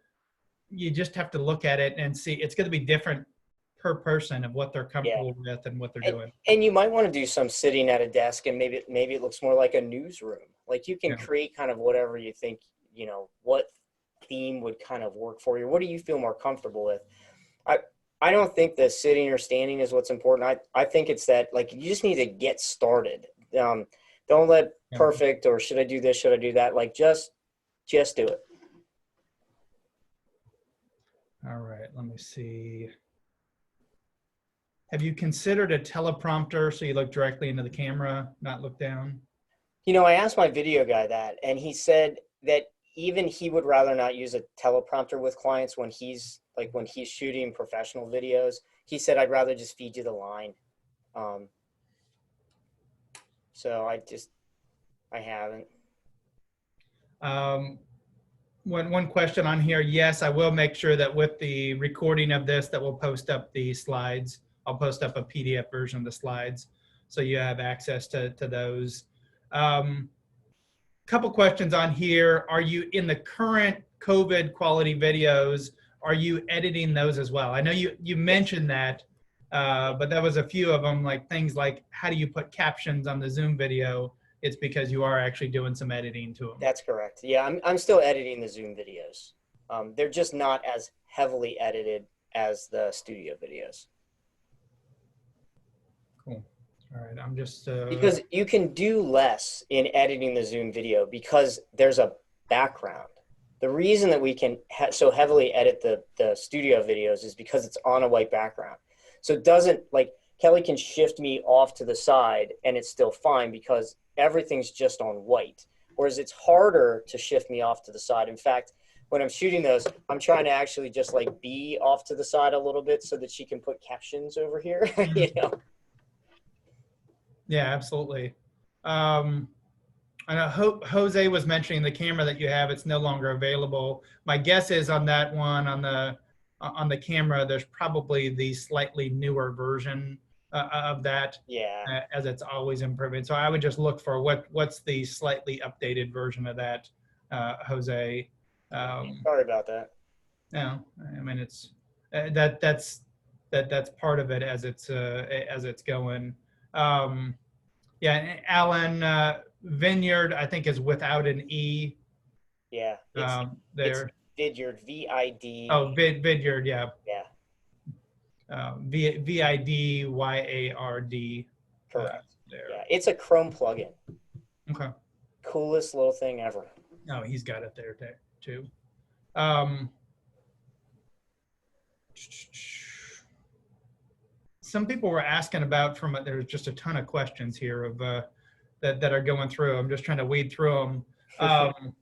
you just have to look at it and see. It's going to be different per person of what they're comfortable with and what they're doing. And you might want to do some sitting at a desk, and maybe it looks more like a newsroom. Like you can create kind of whatever you think, you know, what theme would kind of work for you? What do you feel more comfortable with? I don't think the sitting or standing is what's important. I think it's that, like, you just need to get started. Don't let perfect or should I do this, should I do that? Like, just do it. All right, let me see. Have you considered a teleprompter so you look directly into the camera, not look down? You know, I asked my video guy that, and he said that even he would rather not use a teleprompter with clients when he's shooting professional videos. He said, I'd rather just feed you the line. So I haven't. One question on here. Yes, I will make sure that with the recording of this that we'll post up the slides. I'll post up a PDF version of the slides so you have access to those. Couple questions on here. Are you in the current COVID quality videos? Are you editing those as well? I know you mentioned that, but that was a few of them, like things like how do you put captions on the Zoom video? It's because you are actually doing some editing to them. That's correct. Yeah, I'm still editing the Zoom videos. They're just not as heavily edited as the studio videos. Cool. All right, I'm just because you can do less in editing the Zoom video because there's a background. The reason that we can so heavily edit the studio videos is because it's on a white background. So it doesn't, like, Kelly can shift me off to the side and it's still fine because everything's just on white. Whereas it's harder to shift me off to the side. In fact, when I'm shooting those, I'm trying to actually just like be off to the side a little bit so that she can put captions over here, you know? Yeah, absolutely. I know Jose was mentioning the camera that you have, it's no longer available. My guess is on that one, on the camera, there's probably the slightly newer version of that. Yeah. As it's always improving. So I would just look for what's the slightly updated version of that, Jose. Sorry about that. No, I mean, it's that's part of it as it's going. Yeah, Alan, Vineyard, I think, is without an E. Yeah, there. It's Vidyard, V-I-D. Oh, Vidyard, yeah. Yeah. Vidyard. Correct. There. Yeah, it's a Chrome plugin. Okay. Coolest little thing ever. Oh, he's got it there too. Some people were asking about there's just a ton of questions here of that are going through. I'm just trying to weed through them.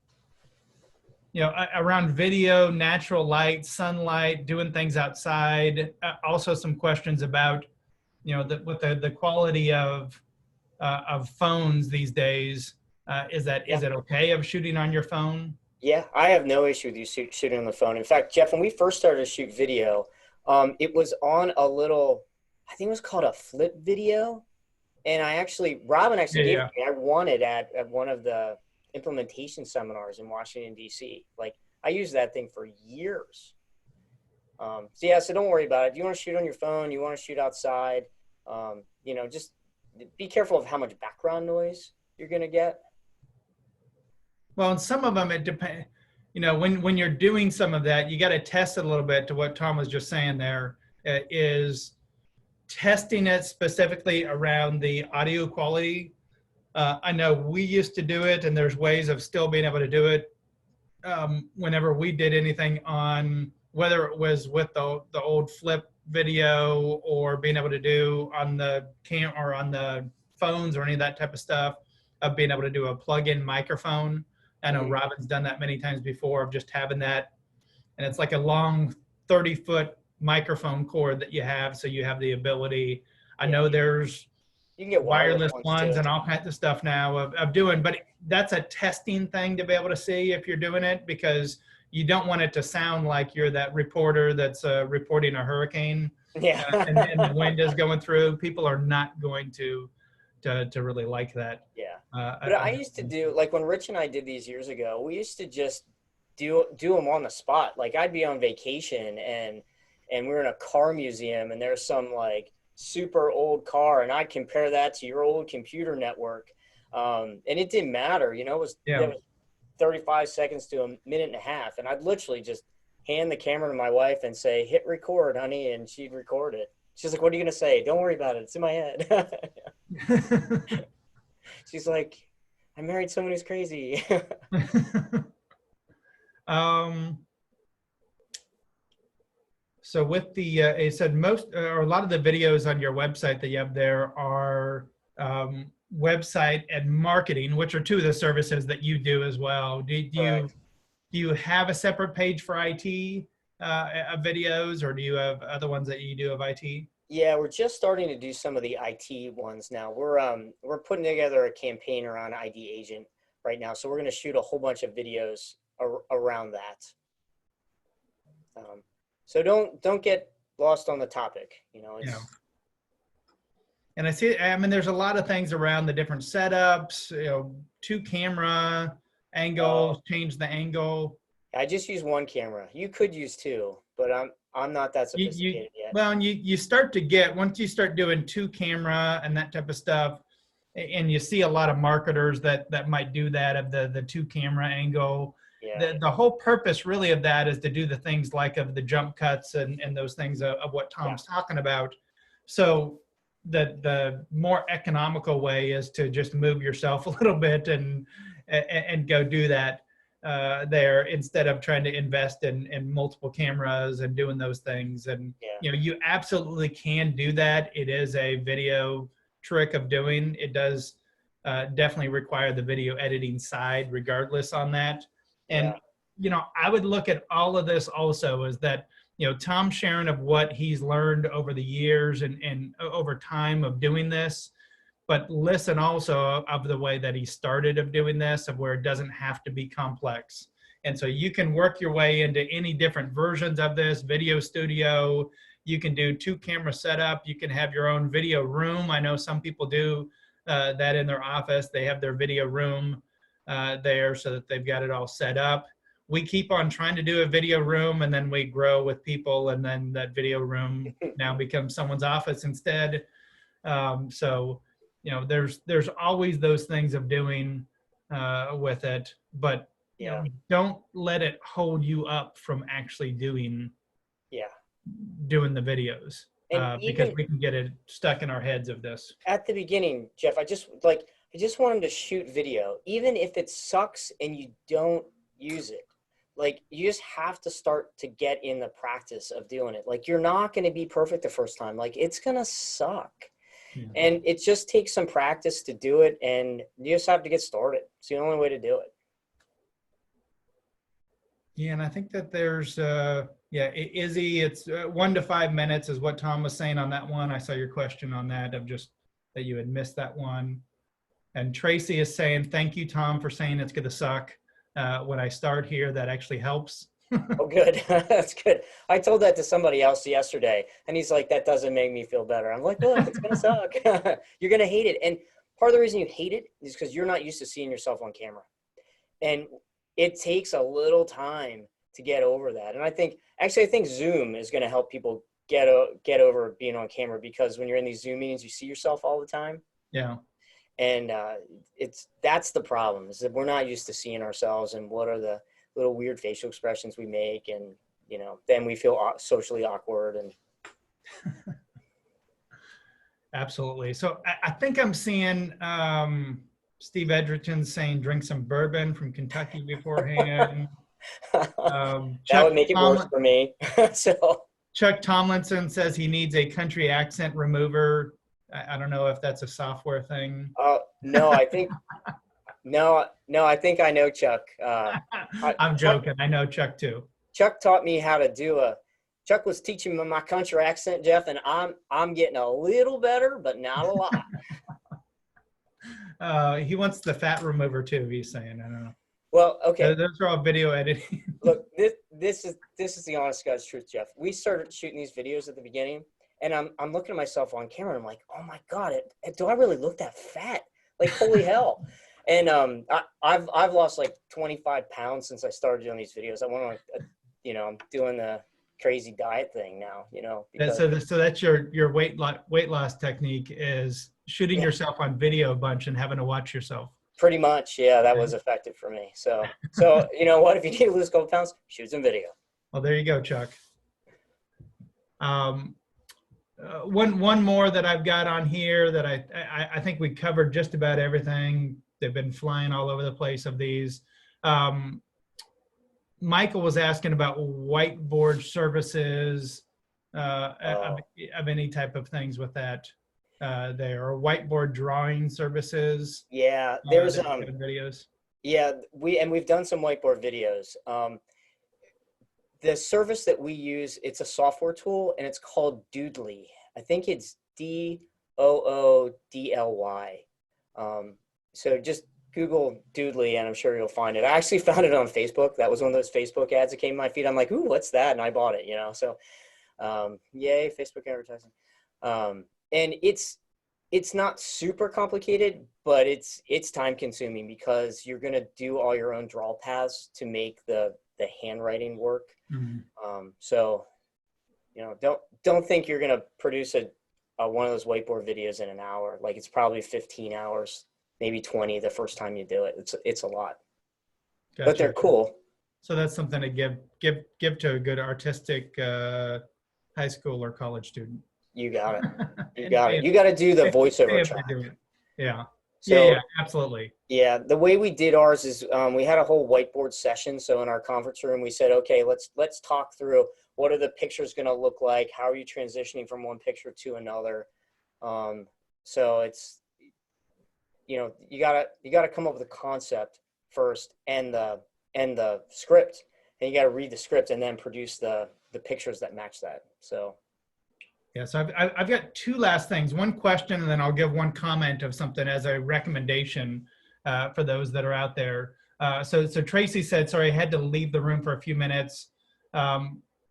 You know, around video, natural light, sunlight, doing things outside. Also, some questions about, you know, with the quality of phones these days. Is it okay of shooting on your phone? Yeah, I have no issue with you shooting on the phone. In fact, Jeff, when we first started to shoot video, it was on a little, I think it was called a flip video. And Robin actually gave it to me. I won it at one of the implementation seminars in Washington, D.C. Like, I used that thing for years. So don't worry about it. If you want to shoot on your phone, you want to shoot outside, you know, just be careful of how much background noise you're going to get. Well, and some of them, it depends, you know, when you're doing some of that, you got to test it a little bit to what Tom was just saying there, is testing it specifically around the audio quality. I know we used to do it, and there's ways of still being able to do it. Whenever we did anything on, whether it was with the old flip video or being able to do on the cam or on the phones or any of that type of stuff, of being able to do a plug-in microphone. I know Robin's done that many times before, of just having that, and it's like a long 30-foot microphone cord that you have, so you have the ability. I know there's you can get wireless ones and all kinds of stuff now of doing, but that's a testing thing to be able to see if you're doing it, because you don't want it to sound like you're that reporter that's reporting a hurricane. Yeah. And the wind is going through. People are not going to really like that. Yeah. But I used to do, like, when Rich and I did these years ago, we used to just do them on the spot. Like, I'd be on vacation and we're in a car museum and there's some like super old car, and I'd compare that to your old computer network. And it didn't matter, you know, it was 35 seconds to a minute and a half. And I'd literally just hand the camera to my wife and say, hit record, honey. And she'd record it. She's like, what are you going to say? Don't worry about it. It's in my head. She's like, I married someone who's crazy. So with the, it said most, or a lot of the videos on your website that you have there are website and marketing, which are two of the services that you do as well. Do you have a separate page for IT videos, or do you have other ones that you do of IT? Yeah, we're just starting to do some of the IT ones now. We're putting together a campaign around ID Agent right now, so we're going to shoot a whole bunch of videos around that. So don't get lost on the topic. You know, it's, yeah. And I see, I mean, there's a lot of things around the different setups, you know, 2 camera angles, change the angle. I just use 1 camera. You could use 2, but I'm not that sophisticated yet. Well, and you start to get, once you start doing 2 camera and that type of stuff, and you see a lot of marketers that might do that, of the 2 camera angle. Yeah. The whole purpose really of that is to do the things like of the jump cuts and those things of what Tom's talking about. So the more economical way is to just move yourself a little bit and go do that there, instead of trying to invest in multiple cameras and doing those things. And you know, you absolutely can do that. It is a video trick of doing. It does definitely require the video editing side regardless on that. And you know, I would look at all of this also as that, you know, Tom sharing of what he's learned over the years and over time of doing this, but listen also of the way that he started of doing this, of where it doesn't have to be complex. And so you can work your way into any different versions of this video studio. You can do 2 camera setup. You can have your own video room. I know some people do that in their office. They have their video room there so that they've got it all set up. We keep on trying to do a video room, and then we grow with people, and then that video room now becomes someone's office instead. So, you know, there's always those things of doing with it, but you know, don't let it hold you up from actually doing the videos, because we can get it stuck in our heads of this. At the beginning, Jeff, I just want him to shoot video, even if it sucks and you don't use it. Like, you just have to start to get in the practice of doing it. Like, you're not going to be perfect the first time. Like, it's going to suck. Yeah. And it just takes some practice to do it, and you just have to get started. It's the only way to do it. Yeah, and I think that there's, Izzy, it's 1 to 5 minutes is what Tom was saying on that one. I saw your question on that, of just that you had missed that one. And Tracy is saying, thank you, Tom, for saying it's going to suck. When I start here, that actually helps. Oh, good. That's good. I told that to somebody else yesterday, and he's like, that doesn't make me feel better. I'm like, look, it's going to suck. You're going to hate it. And part of the reason you hate it is because you're not used to seeing yourself on camera. And it takes a little time to get over that. And I think Zoom is going to help people get over being on camera, because when you're in these Zoom meetings, you see yourself all the time. Yeah. And that's the problem, is that we're not used to seeing ourselves, and what are the little weird facial expressions we make, and you know, then we feel socially awkward. And absolutely. So I think I'm seeing Steve Edgerton saying drink some bourbon from Kentucky beforehand. That would make it worse for me. So Chuck Tomlinson says he needs a country accent remover. I don't know if that's a software thing. No, I think I think I know Chuck. I'm joking. I know Chuck too. Chuck taught me how to do Chuck was teaching me my country accent, Jeff, and I'm getting a little better, but not a lot. He wants the fat remover too, he's saying. I don't know. Well, okay. Those are all video editing. Look, this is the honest God's truth, Jeff. We started shooting these videos at the beginning, and I'm looking at myself on camera, and I'm like, oh my God, do I really look that fat? Like, holy hell. And I've lost like 25 pounds since I started doing these videos. I want to, I'm doing the crazy diet thing now, So that's your weight loss technique, is shooting yourself on video a bunch and having to watch yourself. Pretty much, yeah, that was effective for me. So you know what? If you need to lose a couple pounds, shoot some video. Well, there you go, Chuck. One more that I've got on here that I think we covered just about everything. They've been flying all over the place of these. Michael was asking about whiteboard services of any type of things with that there, or whiteboard drawing services. Yeah, there's videos. Yeah, we've done some whiteboard videos. The service that we use, it's a software tool, and it's called Doodly. I think it's Doodly. So just Google Doodly, and I'm sure you'll find it. I actually found it on Facebook. That was one of those Facebook ads that came to my feed. I'm like, ooh, what's that? And I bought it, you know. So, yay, Facebook advertising. And it's not super complicated, but it's time consuming because you're going to do all your own draw paths to make the handwriting work. Mm-hmm. So, you know, don't think you're going to produce one of those whiteboard videos in an hour. Like, it's probably 15 hours, maybe 20 the first time you do it. It's a lot. Gotcha. But they're cool. So that's something to give to a good artistic high school or college student. You got it. You got it. You got to do the voiceover track. Yeah. So, yeah, absolutely. Yeah, the way we did ours is we had a whole whiteboard session. So in our conference room, we said, okay, let's talk through what are the pictures going to look like? How are you transitioning from one picture to another? So it's, you know, you gotta come up with a concept first and the script, and you got to read the script and then produce the pictures that match that. So. Yeah, so I've got two last things. One question, and then I'll give one comment of something as a recommendation for those that are out there. So Tracy said, sorry, I had to leave the room for a few minutes.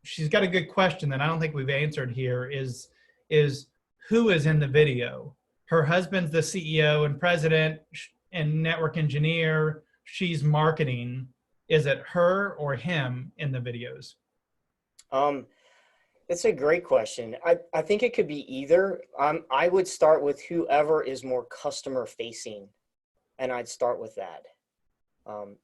She's got a good question that I don't think we've answered here is who is in the video? Her husband's the CEO and president and network engineer. She's marketing. Is it her or him in the videos? That's a great question. I think it could be either. I would start with whoever is more customer facing, and I'd start with that.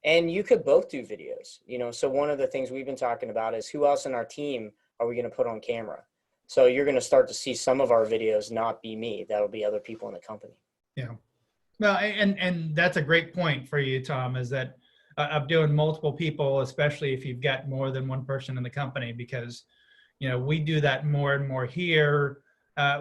And you could both do videos, you know. So one of the things we've been talking about is who else in our team are we going to put on camera? So you're going to start to see some of our videos not be me. That'll be other people in the company. Yeah. Well, and that's a great point for you, Tom, is that of doing multiple people, especially if you've got more than one person in the company, because you know, we do that more and more here,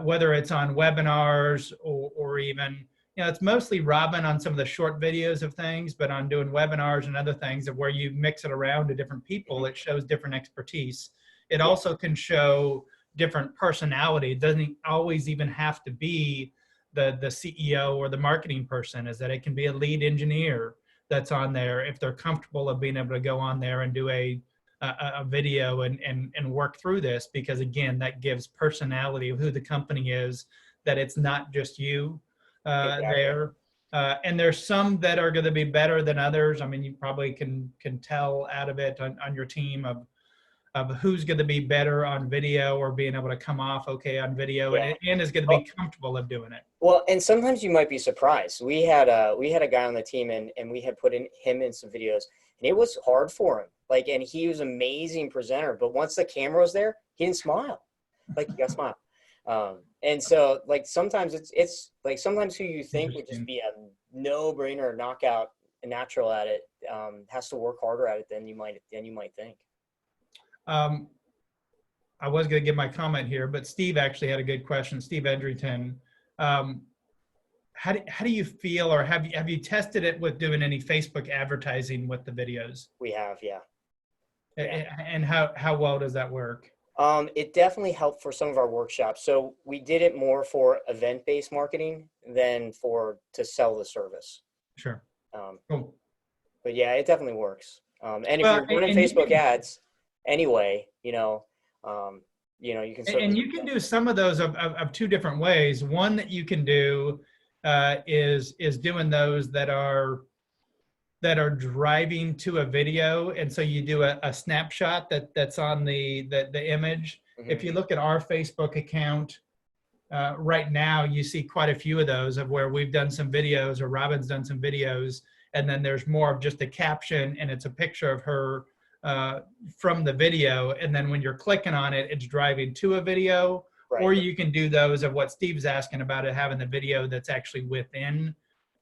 whether it's on webinars or even, you know, it's mostly Robin on some of the short videos of things, but on doing webinars and other things of where you mix it around to different people, it shows different expertise. It also can show different personality. It doesn't always even have to be the CEO or the marketing person, is that it can be a lead engineer that's on there if they're comfortable of being able to go on there and do a video and work through this, because again, that gives personality of who the company is, that it's not just you there. And there's some that are going to be better than others. I mean, you probably can tell out of it on your team of who's going to be better on video or being able to come off okay on video, and is going to be comfortable of doing it. Well, and sometimes you might be surprised. We had a guy on the team, and we had put him in some videos, and it was hard for him. Like, and he was an amazing presenter, but once the camera was there, he didn't smile. Like, you got to smile. And so, like, sometimes it's like sometimes who you think would just be a no-brainer knockout natural at it has to work harder at it than you might think. I was going to give my comment here, but Steve actually had a good question. Steve Edgerton, how do you feel, or have you tested it with doing any Facebook advertising with the videos? We have, yeah. And how well does that work? It definitely helped for some of our workshops. So we did it more for event-based marketing than to sell the service. Sure. Cool. But yeah, it definitely works. And if you're running Facebook ads anyway, you know, you can. And you can do some of those of two different ways. One that you can do is doing those that are driving to a video, and so you do a snapshot that's on the image. Mm-hmm. If you look at our Facebook account, right now you see quite a few of those of where we've done some videos or Robin's done some videos, and then there's more of just a caption and it's a picture of her from the video. And then when you're clicking on it, it's driving to a video. Right. Or you can do those of what Steve's asking about, it having the video that's actually within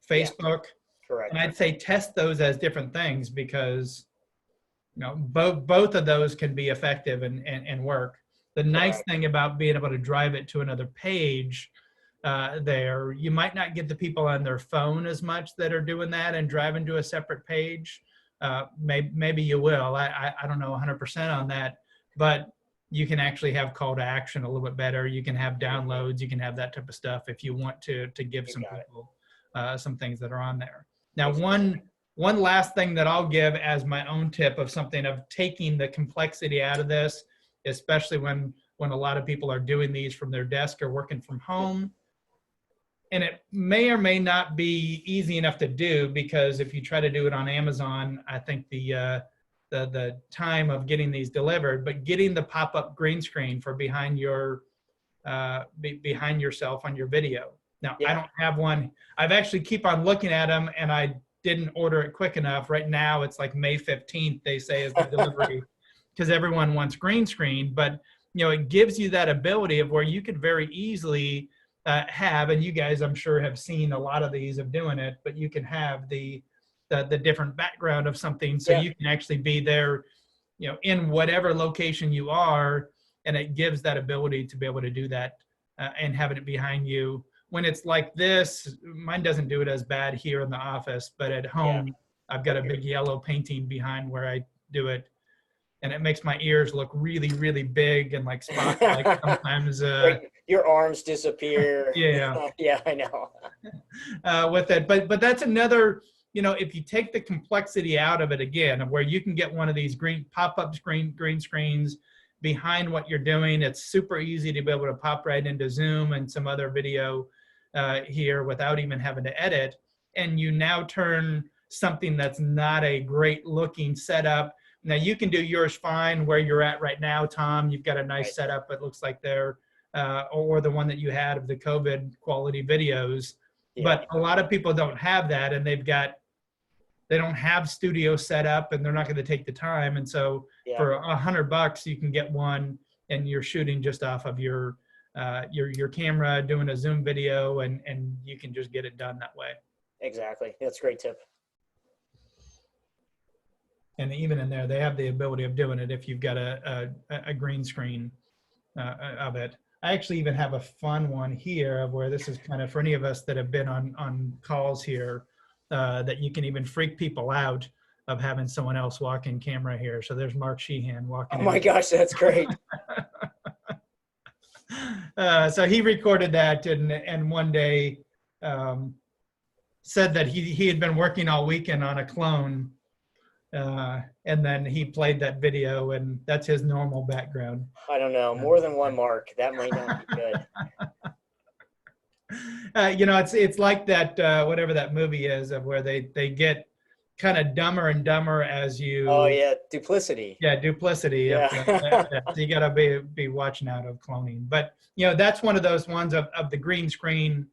Facebook. Correct. And I'd say test those as different things because both of those can be effective and work. The nice thing about being able to drive it to another page there, you might not get the people on their phone as much that are doing that and driving to a separate page. Maybe you will. I don't know 100% on that, but you can actually have call to action a little bit better. You can have downloads. You can have that type of stuff if you want to give some people some things that are on there. Now, one last thing that I'll give as my own tip of something of taking the complexity out of this, especially when a lot of people are doing these from their desk or working from home. And it may or may not be easy enough to do because if you try to do it on Amazon, I think the time of getting these delivered, but getting the pop-up green screen for behind yourself on your video. Now, I don't have one. I've actually keep on looking at them and I didn't order it quick enough. Right now, it's like May 15th, they say is the delivery because everyone wants green screen, but it gives you that ability of where you could very easily have, and you guys I'm sure have seen a lot of these of doing it, but you can have the different background of something so you can actually be there in whatever location you are, and it gives that ability to be able to do that and having it behind you. When it's like this, mine doesn't do it as bad here in the office, but at home I've got a big yellow painting behind where I do it, and it makes my ears look really, really big and like spots like sometimes. Your arms disappear. Yeah. Yeah, I know. With it, but that's another, if you take the complexity out of it again, of where you can get one of these green pop-up green screens behind what you're doing, it's super easy to be able to pop right into Zoom and some other video here without even having to edit. And you now turn something that's not a great looking setup. Now you can do yours fine where you're at right now, Tom. You've got a nice setup. It looks like they're, or the one that you had of the COVID quality videos. Yeah. But a lot of people don't have that, and they don't have studio set up, and they're not going to take the time. And so for $100, you can get one, and you're shooting just off of your camera, doing a Zoom video, and you can just get it done that way. Exactly. That's a great tip. And even in there, they have the ability of doing it if you've got a green screen of it. I actually even have a fun one here of where this is kind of for any of us that have been on calls here, that you can even freak people out of having someone else walk in camera here. So there's Mark Sheehan walking in. Oh my gosh, that's great. So he recorded that and one day said that he had been working all weekend on a clone. And then he played that video, and that's his normal background. I don't know, more than one Mark. That might not be good. It's like that whatever that movie is of where they get kind of dumber and dumber as you. Oh yeah, duplicity. Yeah, duplicity. Yeah. So you got to be watching out of cloning. But that's one of those ones of the green screen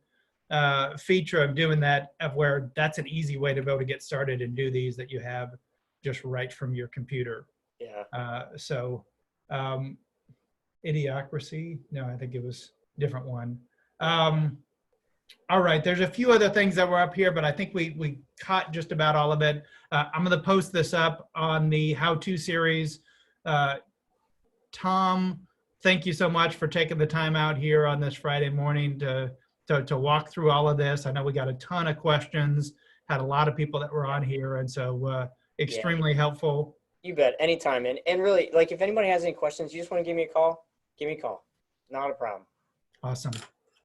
feature of doing that, of where that's an easy way to be able to get started and do these that you have just right from your computer. Yeah. Idiocracy. No, I think it was a different one. All right, there's a few other things that were up here, but I think we caught just about all of it. I'm going to post this up on the how-to series. Tom, thank you so much for taking the time out here on this Friday morning to walk through all of this. I know we got a ton of questions, had a lot of people that were on here, and so extremely helpful. You bet. Anytime. And really, like, if anybody has any questions, you just want to give me a call, not a problem. Awesome.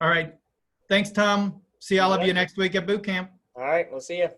All right. Thanks, Tom. See all of you next week at boot camp. All right. We'll see you.